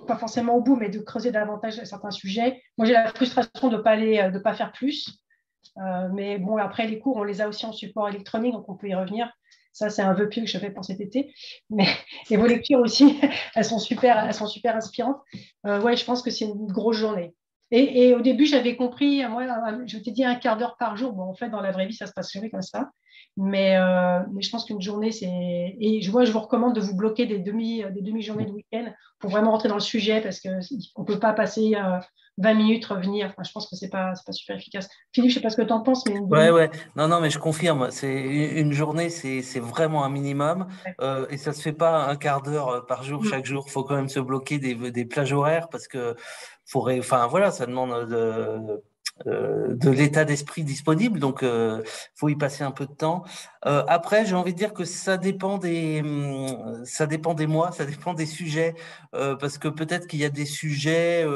pas forcément au bout, mais de creuser davantage certains sujets. Moi, j'ai la frustration de ne pas faire plus. Mais bon, après, les cours, on les a aussi en support électronique, donc on peut y revenir. Ça, c'est un vœu pieux que je fais pour cet été. Mais et vos lectures aussi, elles sont super inspirantes. Ouais, je pense que c'est une grosse journée. Et au début, j'avais compris, moi, je t'ai dit un quart d'heure par jour. Bon, en fait, dans la vraie vie, ça se passe jamais comme ça. Mais je pense qu'une journée, c'est. Et je vous recommande de vous bloquer des demi-journées de week-end pour vraiment rentrer dans le sujet parce qu'on ne peut pas passer 20 minutes, revenir. Enfin, je pense que c'est pas super efficace. Philippe, je ne sais pas ce que tu en penses, mais Ouais. Non, mais je confirme. C'est une journée, c'est vraiment un minimum. Et ça se fait pas un quart d'heure par jour, chaque jour. Faut quand même se bloquer des plages horaires parce que enfin, voilà, ça demande de l'état d'esprit disponible. Donc, faut y passer un peu de temps. Après, j'ai envie de dire que ça dépend ça dépend des mois, ça dépend des sujets. Parce que peut-être qu'il y a des sujets,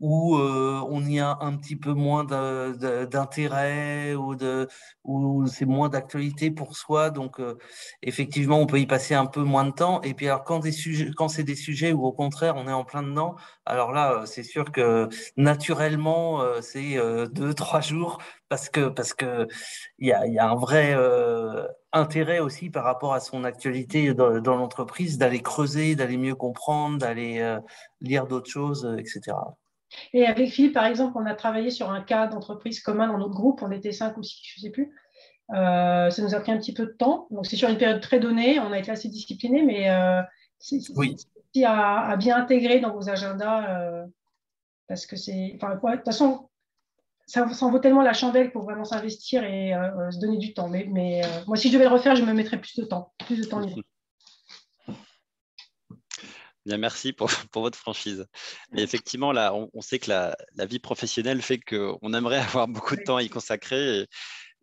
où on y a un petit peu moins d'intérêt ou c'est moins d'actualité pour soi. Donc, effectivement, on peut y passer un peu moins de temps. Et puis, alors, quand c'est des sujets où, au contraire, on est en plein dedans, alors là, c'est sûr que naturellement, c'est 2, 3 jours parce que il y a un vrai intérêt aussi par rapport à son actualité dans l'entreprise, d'aller creuser, d'aller mieux comprendre, d'aller lire d'autres choses, etc. Et avec Philippe, par exemple, on a travaillé sur un cas d'entreprise commun dans notre groupe. On était 5 ou 6, je ne sais plus. Ça nous a pris un petit peu de temps. Donc, c'est sur une période très donnée. On a été assez disciplinés, mais Oui. c'est à bien intégrer dans vos agendas parce que c'est. Enfin, ouais, de toute façon, ça en vaut tellement la chandelle pour vraiment s'investir et se donner du temps. Mais moi, si je devais le refaire, je me mettrais plus de temps libre. Bien, merci pour votre franchise. Mais effectivement, là, on sait que la vie professionnelle fait qu'on aimerait avoir beaucoup de temps à y consacrer.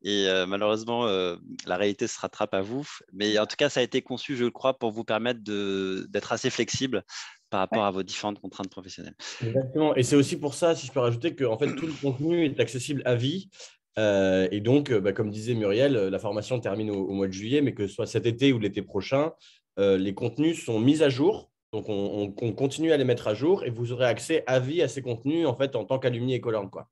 Et malheureusement, la réalité se rattrape à vous. Mais en tout cas, ça a été conçu, je crois, pour vous permettre d'être assez flexible par rapport à vos différentes contraintes professionnelles. Exactement. Et c'est aussi pour ça, si je peux rajouter, que en fait, tout le contenu est accessible à vie. Et donc, comme disait Muriel, la formation termine au mois de juillet, mais que ce soit cet été ou l'été prochain, les contenus sont mis à jour. Donc, on continue à les mettre à jour et vous aurez accès à vie à ces contenus en fait en tant qu'alumni Ecolearn, quoi.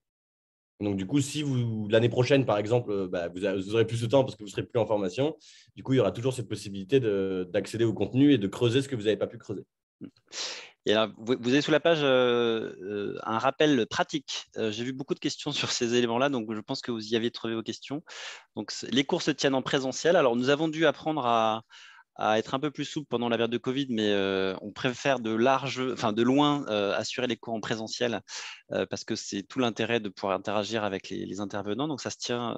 Donc, du coup, si l'année prochaine, par exemple, vous aurez plus de temps parce que vous ne serez plus en formation, du coup, il y aura toujours cette possibilité d'accéder au contenu et de creuser ce que vous n'avez pas pu creuser. Et alors, vous avez sous la page un rappel pratique. J'ai vu beaucoup de questions sur ces éléments-là, donc je pense que vous y avez trouvé vos questions. Donc, les cours se tiennent en présentiel. Alors, nous avons dû apprendre à être un peu plus souple pendant la période de Covid, mais on préfère de loin assurer les cours en présentiel parce que c'est tout l'intérêt de pouvoir interagir avec les intervenants. Donc, ça se tient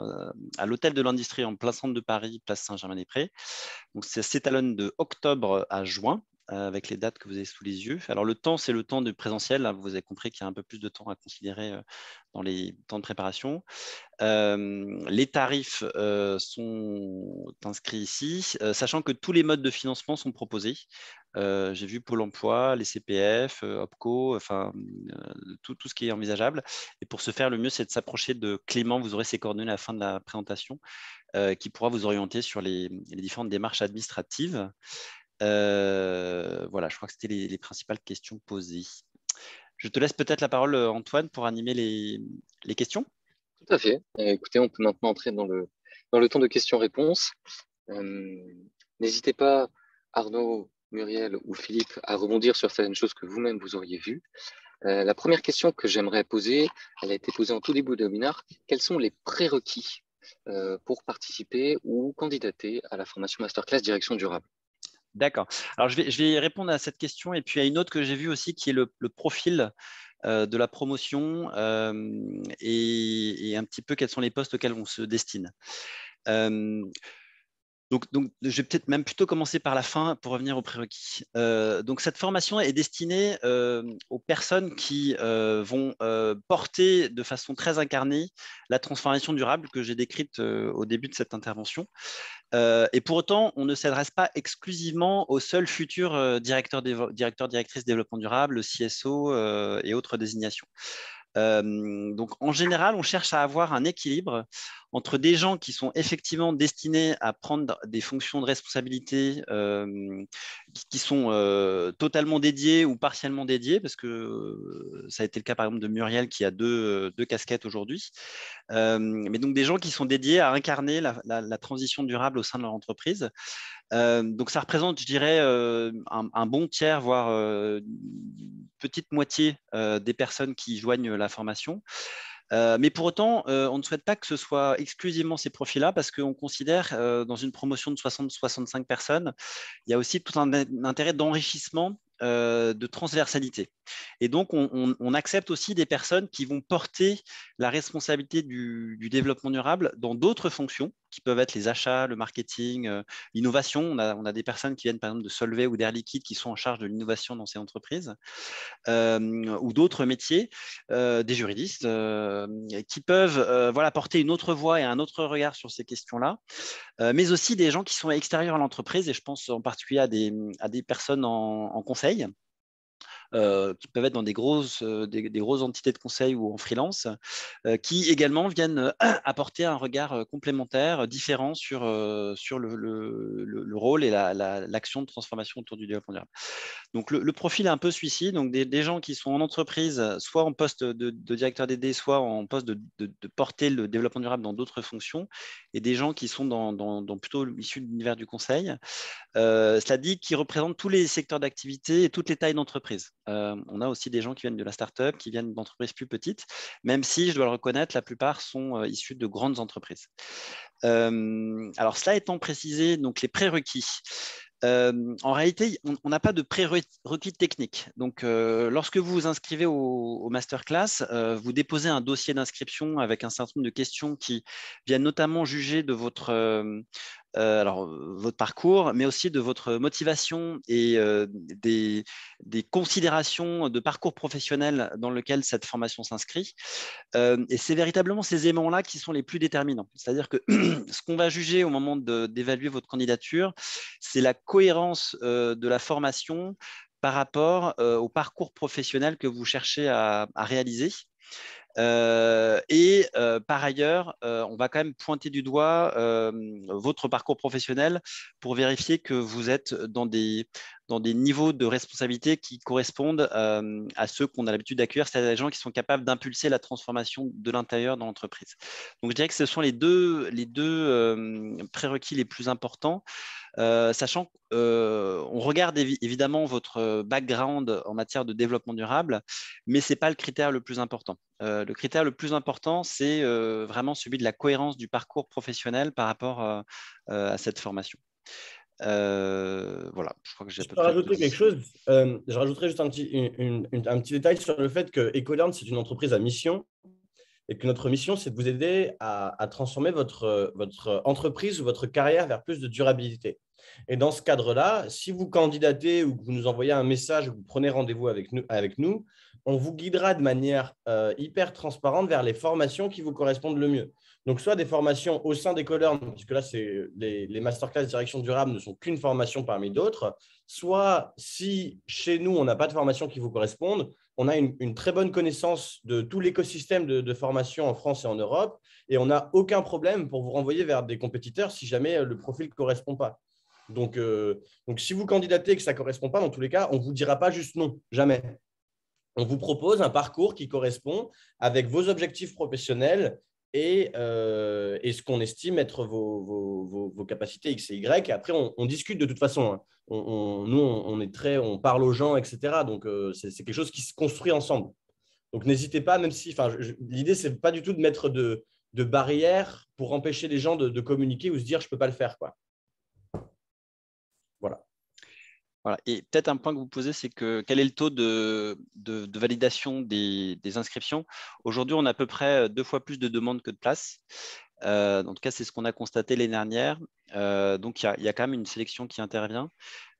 à l'hôtel de l'Industrie en plein centre de Paris, place Saint-Germain-des-Prés. Donc, ça s'étalonne de octobre à juin avec les dates que vous avez sous les yeux. Alors, le temps, c'est le temps du présentiel. Là, vous avez compris qu'il y a un peu plus de temps à considérer dans les temps de préparation. Les tarifs sont inscrits ici, sachant que tous les modes de financement sont proposés. J'ai vu Pôle emploi, les CPF, OPCO, enfin tout ce qui est envisageable. Et pour ce faire, le mieux, c'est de s'approcher de Clément. Vous aurez ses coordonnées à la fin de la présentation, qui pourra vous orienter sur les différentes démarches administratives. Voilà, je crois que c'était les principales questions posées. Je te laisse peut-être la parole, Antoine, pour animer les questions. Tout à fait. Écoutez, on peut maintenant entrer dans le temps de questions-réponses. N'hésitez pas, Arnaud, Muriel ou Philippe, à rebondir sur certaines choses que vous-même vous auriez vues. La première question que j'aimerais poser, elle a été posée en tout début de webinaire. Quels sont les prérequis pour participer ou candidater à la formation Masterclass Direction Durable? D'accord. Alors, je vais répondre à cette question et puis à une autre que j'ai vue aussi qui est le profil de la promotion et un petit peu quels sont les postes auxquels on se destine. Donc, je vais peut-être même plutôt commencer par la fin pour revenir aux prérequis. Donc, cette formation est destinée aux personnes qui vont porter de façon très incarnée la transformation durable que j'ai décrite au début de cette intervention. Et pour autant, on ne s'adresse pas exclusivement aux seuls futurs directrices développement durable, CSO et autres désignations. Donc, en général, on cherche à avoir un équilibre entre des gens qui sont effectivement destinés à prendre des fonctions de responsabilité qui sont totalement dédiées ou partiellement dédiées, parce que ça a été le cas par exemple de Muriel qui a deux casquettes aujourd'hui. Mais donc des gens qui sont dédiés à incarner la transition durable au sein de leur entreprise. Donc ça représente, je dirais, un bon tiers, voire une petite moitié des personnes qui joignent la formation. Mais pour autant, on ne souhaite pas que ce soit exclusivement ces profils-là parce qu'on considère, dans une promotion de 60-65 personnes, il y a aussi tout un intérêt d'enrichissement de transversalité. Et donc, on accepte aussi des personnes qui vont porter la responsabilité du développement durable dans d'autres fonctions, qui peuvent être les achats, le marketing, l'innovation. On a des personnes qui viennent, par exemple, de Solvay ou d'Air Liquide qui sont en charge de l'innovation dans ces entreprises, ou d'autres métiers, des juristes, qui peuvent voilà, porter une autre voix et un autre regard sur ces questions-là, mais aussi des gens qui sont extérieurs à l'entreprise, et je pense en particulier à des personnes en conseil, qui peuvent être dans des grosses entités de conseil ou en freelance, qui également viennent apporter un regard complémentaire, différent sur le rôle et l'action de transformation autour du développement durable. Donc, le profil est un peu celui-ci. Donc, des gens qui sont en entreprise, soit en poste de directeur DD, soit en poste de porter le développement durable dans d'autres fonctions, et des gens qui sont dans plutôt issus de l'univers du conseil. Cela dit, qui représentent tous les secteurs d'activité et toutes les tailles d'entreprise. On a aussi des gens qui viennent de la start-up, qui viennent d'entreprises plus petites, même si, je dois le reconnaître, la plupart sont issus de grandes entreprises. Alors, cela étant précisé, donc les prérequis. En réalité, on n'a pas de prérequis techniques. Donc, lorsque vous vous inscrivez au masterclass, vous déposez un dossier d'inscription avec un certain nombre de questions qui viennent notamment juger de votre parcours, mais aussi de votre motivation et des considérations de parcours professionnel dans lequel cette formation s'inscrit. Et c'est véritablement ces éléments-là qui sont les plus déterminants. C'est-à-dire que ce qu'on va juger au moment d'évaluer votre candidature, c'est la cohérence de la formation par rapport au parcours professionnel que vous cherchez à réaliser. Par ailleurs, on va quand même pointer du doigt votre parcours professionnel pour vérifier que vous êtes dans des niveaux de responsabilité qui correspondent à ceux qu'on a l'habitude d'accueillir, c'est-à-dire des gens qui sont capables d'impulser la transformation de l'intérieur dans l'entreprise. Donc, je dirais que ce sont les deux prérequis les plus importants. Sachant qu'on regarde évidemment votre background en matière de développement durable, mais ce n'est pas le critère le plus important. Le critère le plus important, c'est vraiment celui de la cohérence du parcours professionnel par rapport à cette formation. Voilà, je crois que j'ai à peu Je peux près rajouter tout quelque dit. chose. Je rajouterai juste un petit détail sur le fait que Ecolearn, c'est une entreprise à mission et que notre mission, c'est de vous aider à transformer votre entreprise ou votre carrière vers plus de durabilité. Et dans ce cadre-là, si vous candidatez ou que vous nous envoyez un message ou que vous prenez rendez-vous avec nous, on vous guidera de manière hyper transparente vers les formations qui vous correspondent le mieux. Donc, soit des formations au sein d'Ecolearn, puisque là, les masterclass direction durable ne sont qu'une formation parmi d'autres, soit si chez nous, on n'a pas de formation qui vous corresponde, on a une très bonne connaissance de tout l'écosystème de formation en France et en Europe, et on n'a aucun problème pour vous renvoyer vers des compétiteurs si jamais le profil ne correspond pas. Donc, si vous candidatez et que ça ne correspond pas, dans tous les cas, on ne vous dira pas juste non, jamais. On vous propose un parcours qui correspond avec vos objectifs professionnels et ce qu'on estime être vos capacités X et Y. Et après, on discute de toute façon. Hein. On parle aux gens, etc. Donc, c'est quelque chose qui se construit ensemble. Donc, n'hésitez pas, même si l'idée, ce n'est pas du tout de mettre de barrières pour empêcher les gens de communiquer ou se dire « je ne peux pas le faire ». Voilà. Voilà. Et peut-être un point que vous posez, c'est que quel est le taux de validation des inscriptions? Aujourd'hui, on a à peu près 2 fois plus de demandes que de places. En tout cas, c'est ce qu'on a constaté l'année dernière. Donc, il y a quand même une sélection qui intervient.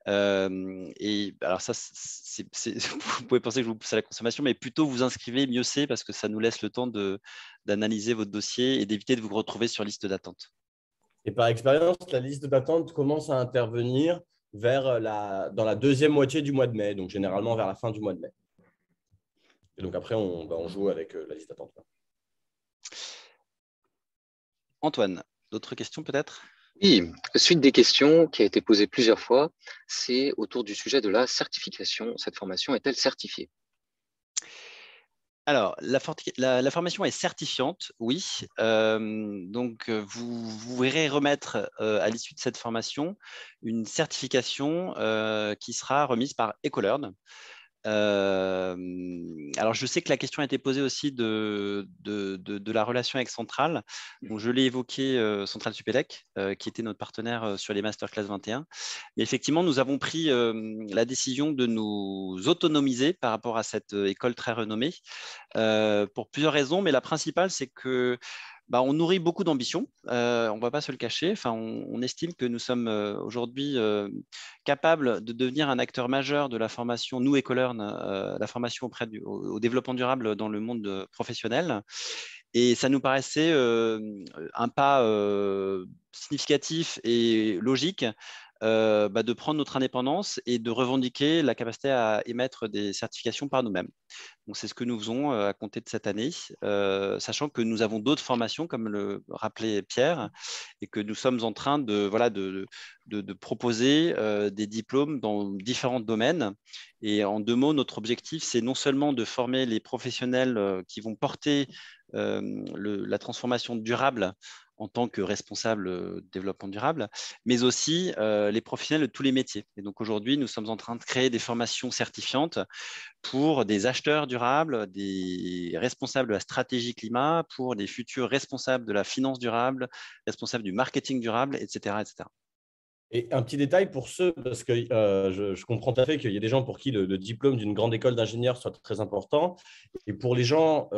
Et alors ça, vous pouvez penser que je vous pousse à la consommation, mais plutôt vous inscrivez, mieux c'est, parce que ça nous laisse le temps d'analyser votre dossier et d'éviter de vous retrouver sur liste d'attente. Et par expérience, la liste d'attente commence à intervenir dans la deuxième moitié du mois de mai, donc généralement vers la fin du mois de mai. Et donc après, on joue avec la liste d'attente. Antoine, d'autres questions peut-être? Oui, suite des questions qui a été posée plusieurs fois, c'est autour du sujet de la certification. Cette formation est-elle certifiée? Alors, la formation est certifiante, oui. Donc, vous verrez remettre à l'issue de cette formation une certification qui sera remise par Ecolearn. Alors, je sais que la question a été posée aussi de la relation avec Centrale. Donc, je l'ai évoqué, Centrale Supélec, qui était notre partenaire sur les Masterclass 21. Mais effectivement, nous avons pris la décision de nous autonomiser par rapport à cette école très renommée pour plusieurs raisons. Mais la principale, c'est que on nourrit beaucoup d'ambition, on ne va pas se le cacher. Enfin, on estime que nous sommes aujourd'hui capables de devenir un acteur majeur de la formation, nous, Ecolearn, la formation au développement durable dans le monde professionnel. Et ça nous paraissait un pas significatif et logique de prendre notre indépendance et de revendiquer la capacité à émettre des certifications par nous-mêmes. Donc, c'est ce que nous faisons à compter de cette année, sachant que nous avons d'autres formations, comme le rappelait Pierre, et que nous sommes en train de proposer des diplômes dans différents domaines. Et en 2 mots, notre objectif, c'est non seulement de former les professionnels qui vont porter la transformation durable en tant que responsable développement durable, mais aussi les professionnels de tous les métiers. Et donc aujourd'hui, nous sommes en train de créer des formations certifiantes pour des acheteurs durables, des responsables de la stratégie climat, pour des futurs responsables de la finance durable, responsables du marketing durable, etc., etc. Et un petit détail pour ceux, parce que je comprends tout à fait qu'il y a des gens pour qui le diplôme d'une grande école d'ingénieur soit très important. Et pour les gens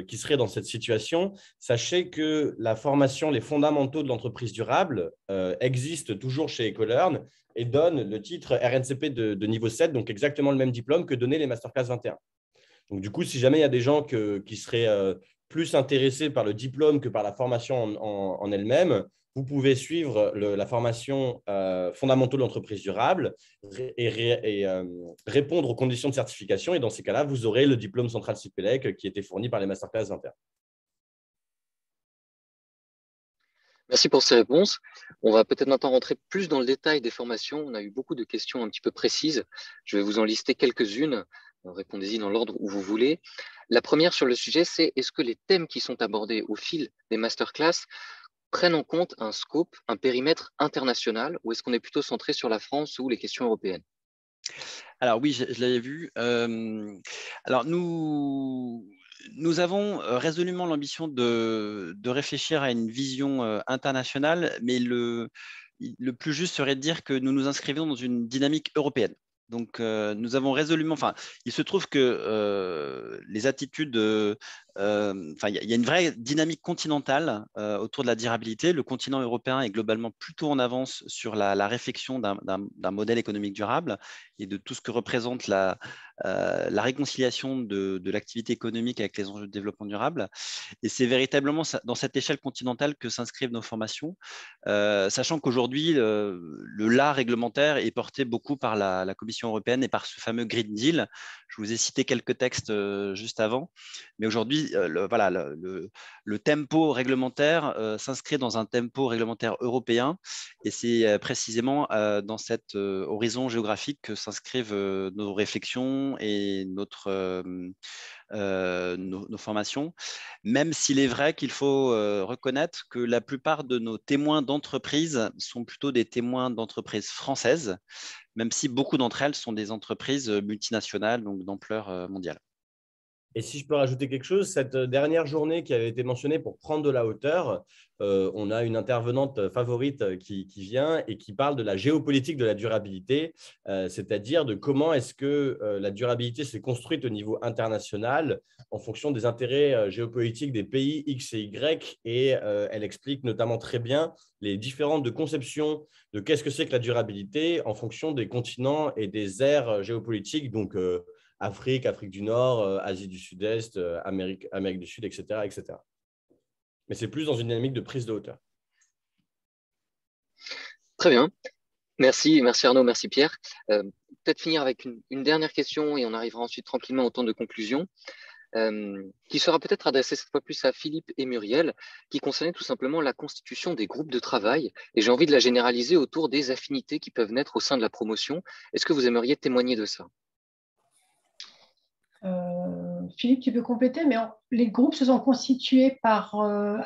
qui seraient dans cette situation, sachez que la formation, les fondamentaux de l'entreprise durable existent toujours chez Ecolearn et donne le titre RNCP de niveau 7, donc exactement le même diplôme que donnaient les Masterclass 21. Donc du coup, si jamais il y a des gens qui seraient plus intéressés par le diplôme que par la formation en elle-même, vous pouvez suivre la formation fondamentaux de l'entreprise durable et répondre aux conditions de certification. Et dans ces cas-là, vous aurez le diplôme Centrale Supélec qui était fourni par les Masterclass 21. Merci pour ces réponses. On va peut-être maintenant rentrer plus dans le détail des formations. On a eu beaucoup de questions un petit peu précises. Je vais vous en lister quelques-unes. Répondez-y dans l'ordre où vous voulez. La première sur le sujet, c'est est-ce que les thèmes qui sont abordés au fil des masterclass prennent en compte un scope, un périmètre international, ou est-ce qu'on est plutôt centré sur la France ou les questions européennes? Alors oui, je l'avais vu. Alors nous avons résolument l'ambition de réfléchir à une vision internationale, mais le plus juste serait de dire que nous nous inscrivons dans une dynamique européenne. Donc, nous avons résolument, enfin, il se trouve que les attitudes, enfin, il y a une vraie dynamique continentale autour de la durabilité. Le continent européen est globalement plutôt en avance sur la réflexion d'un modèle économique durable et de tout ce que représente la réconciliation de l'activité économique avec les enjeux de développement durable. Et c'est véritablement dans cette échelle continentale que s'inscrivent nos formations, sachant qu'aujourd'hui, le là réglementaire est porté beaucoup par la Commission européenne et par ce fameux Green Deal. Je vous ai cité quelques textes juste avant, mais aujourd'hui, le tempo réglementaire s'inscrit dans un tempo réglementaire européen, et c'est précisément dans cet horizon géographique que s'inscrivent nos réflexions et nos formations, même s'il est vrai qu'il faut reconnaître que la plupart de nos témoins d'entreprise sont plutôt des témoins d'entreprises françaises, même si beaucoup d'entre elles sont des entreprises multinationales, donc d'ampleur mondiale. Et si je peux rajouter quelque chose, cette dernière journée qui avait été mentionnée pour prendre de la hauteur, on a une intervenante favorite qui vient et qui parle de la géopolitique de la durabilité, c'est-à-dire de comment est-ce que la durabilité s'est construite au niveau international en fonction des intérêts géopolitiques des pays X et Y. Et elle explique notamment très bien les différentes conceptions de qu'est-ce que c'est que la durabilité en fonction des continents et des aires géopolitiques, donc Afrique, Afrique du Nord, Asie du Sud-Est, Amérique du Sud, etc., etc. Mais c'est plus dans une dynamique de prise de hauteur. Très bien. Merci Arnaud, merci Pierre. Peut-être finir avec une dernière question et on arrivera ensuite tranquillement au temps de conclusion, qui sera peut-être adressée cette fois plus à Philippe et Muriel, qui concernait tout simplement la constitution des groupes de travail. Et j'ai envie de la généraliser autour des affinités qui peuvent naître au sein de la promotion. Est-ce que vous aimeriez témoigner de ça ? Philippe, tu peux compléter, mais les groupes se sont constitués par,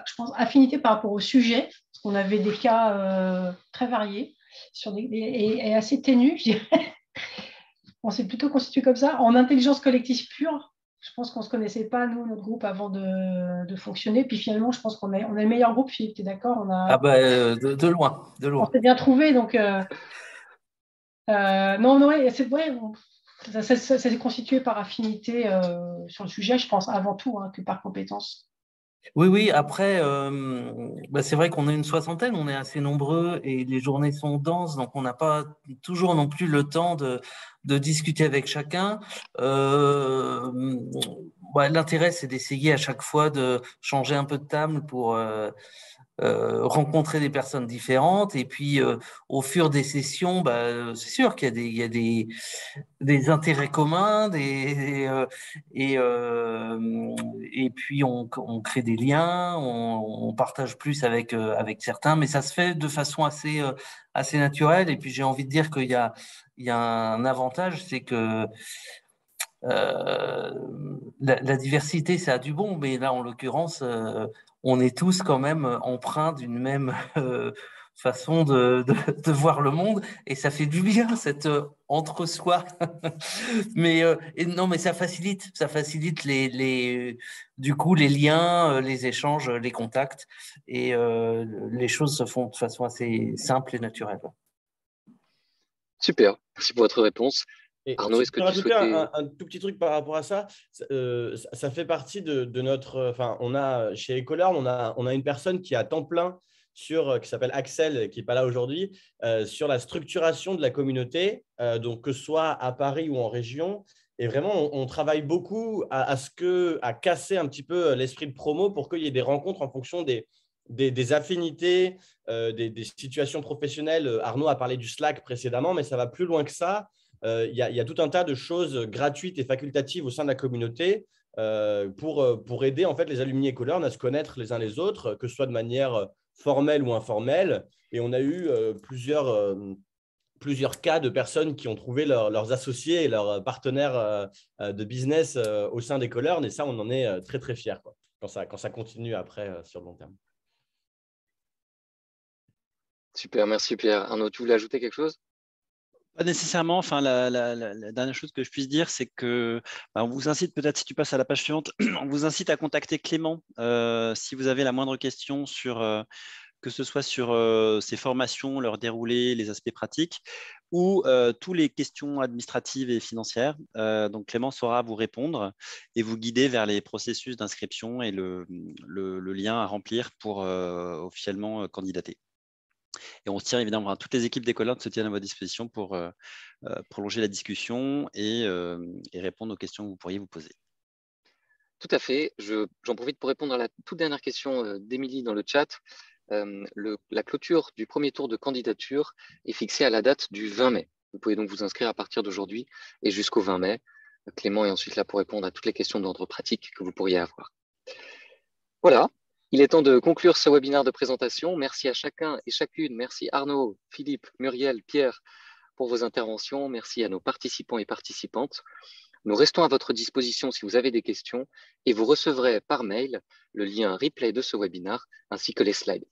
je pense, affinité par rapport au sujet, parce qu'on avait des cas très variés et assez ténus, je dirais. On s'est plutôt constitué comme ça, en intelligence collective pure. Je pense qu'on ne se connaissait pas, nous, notre groupe, avant de fonctionner. Puis finalement, je pense qu'on est le meilleur groupe, Philippe, tu es d'accord? De loin, de loin. On s'est bien trouvé, donc non, c'est vrai. Ça s'est constitué par affinité sur le sujet, je pense, avant tout, que par compétence. Oui. Après, c'est vrai qu'on est une soixantaine, on est assez nombreux et les journées sont denses, donc on n'a pas toujours non plus le temps de discuter avec chacun. L'intérêt, c'est d'essayer à chaque fois de changer un peu de table pour rencontrer des personnes différentes. Et puis, au fur des sessions, c'est sûr qu'il y a des intérêts communs, et puis on crée des liens, on partage plus avec certains, mais ça se fait de façon assez naturelle. Et puis j'ai envie de dire qu'il y a un avantage, c'est que la diversité, ça a du bon, mais là en l'occurrence, on est tous quand même empreints d'une même façon de voir le monde, et ça fait du bien, cette entre-soi. Mais non, mais ça facilite du coup les liens, les échanges, les contacts, et les choses se font de façon assez simple et naturelle. Super, merci pour votre réponse. Et Arnaud, est-ce que tu souhaitais… un tout petit truc par rapport à ça, ça fait partie de notre… Enfin, on a, chez Ecolearn, on a une personne qui est à temps plein qui s'appelle Axel, qui n'est pas là aujourd'hui, sur la structuration de la communauté, donc que ce soit à Paris ou en région. Et vraiment, on travaille beaucoup à casser un petit peu l'esprit de promo pour qu'il y ait des rencontres en fonction des affinités, des situations professionnelles. Arnaud a parlé du Slack précédemment, mais ça va plus loin que ça. Il y a tout un tas de choses gratuites et facultatives au sein de la communauté pour aider en fait les alumni Ecolearn à se connaître les uns les autres, que ce soit de manière formelle ou informelle. Et on a eu plusieurs cas de personnes qui ont trouvé leurs associés et leurs partenaires de business au sein d'Ecolearn. Et ça, on en est très, très fiers, quoi, quand ça continue après sur le long terme. Super, merci Pierre. Arnaud, tu voulais ajouter quelque chose ? Pas nécessairement. Enfin, la dernière chose que je puisse dire, c'est que on vous incite, peut-être si tu passes à la page suivante, on vous incite à contacter Clément si vous avez la moindre question sur que ce soit sur ces formations, leur déroulé, les aspects pratiques, ou toutes les questions administratives et financières. Donc Clément saura vous répondre et vous guider vers les processus d'inscription et le lien à remplir pour officiellement candidater. Et on se tient évidemment, toutes les équipes d'Ecolearn se tiennent à votre disposition pour prolonger la discussion et répondre aux questions que vous pourriez vous poser. Tout à fait. J'en profite pour répondre à la toute dernière question d'Émilie dans le chat. La clôture du premier tour de candidature est fixée à la date du 20 mai. Vous pouvez donc vous inscrire à partir d'aujourd'hui et jusqu'au 20 mai. Clément est ensuite là pour répondre à toutes les questions d'ordre pratique que vous pourriez avoir. Voilà. Il est temps de conclure ce webinaire de présentation. Merci à chacun et chacune. Merci Arnaud, Philippe, Muriel, Pierre pour vos interventions. Merci à nos participants et participantes. Nous restons à votre disposition si vous avez des questions et vous recevrez par mail le lien replay de ce webinaire ainsi que les slides.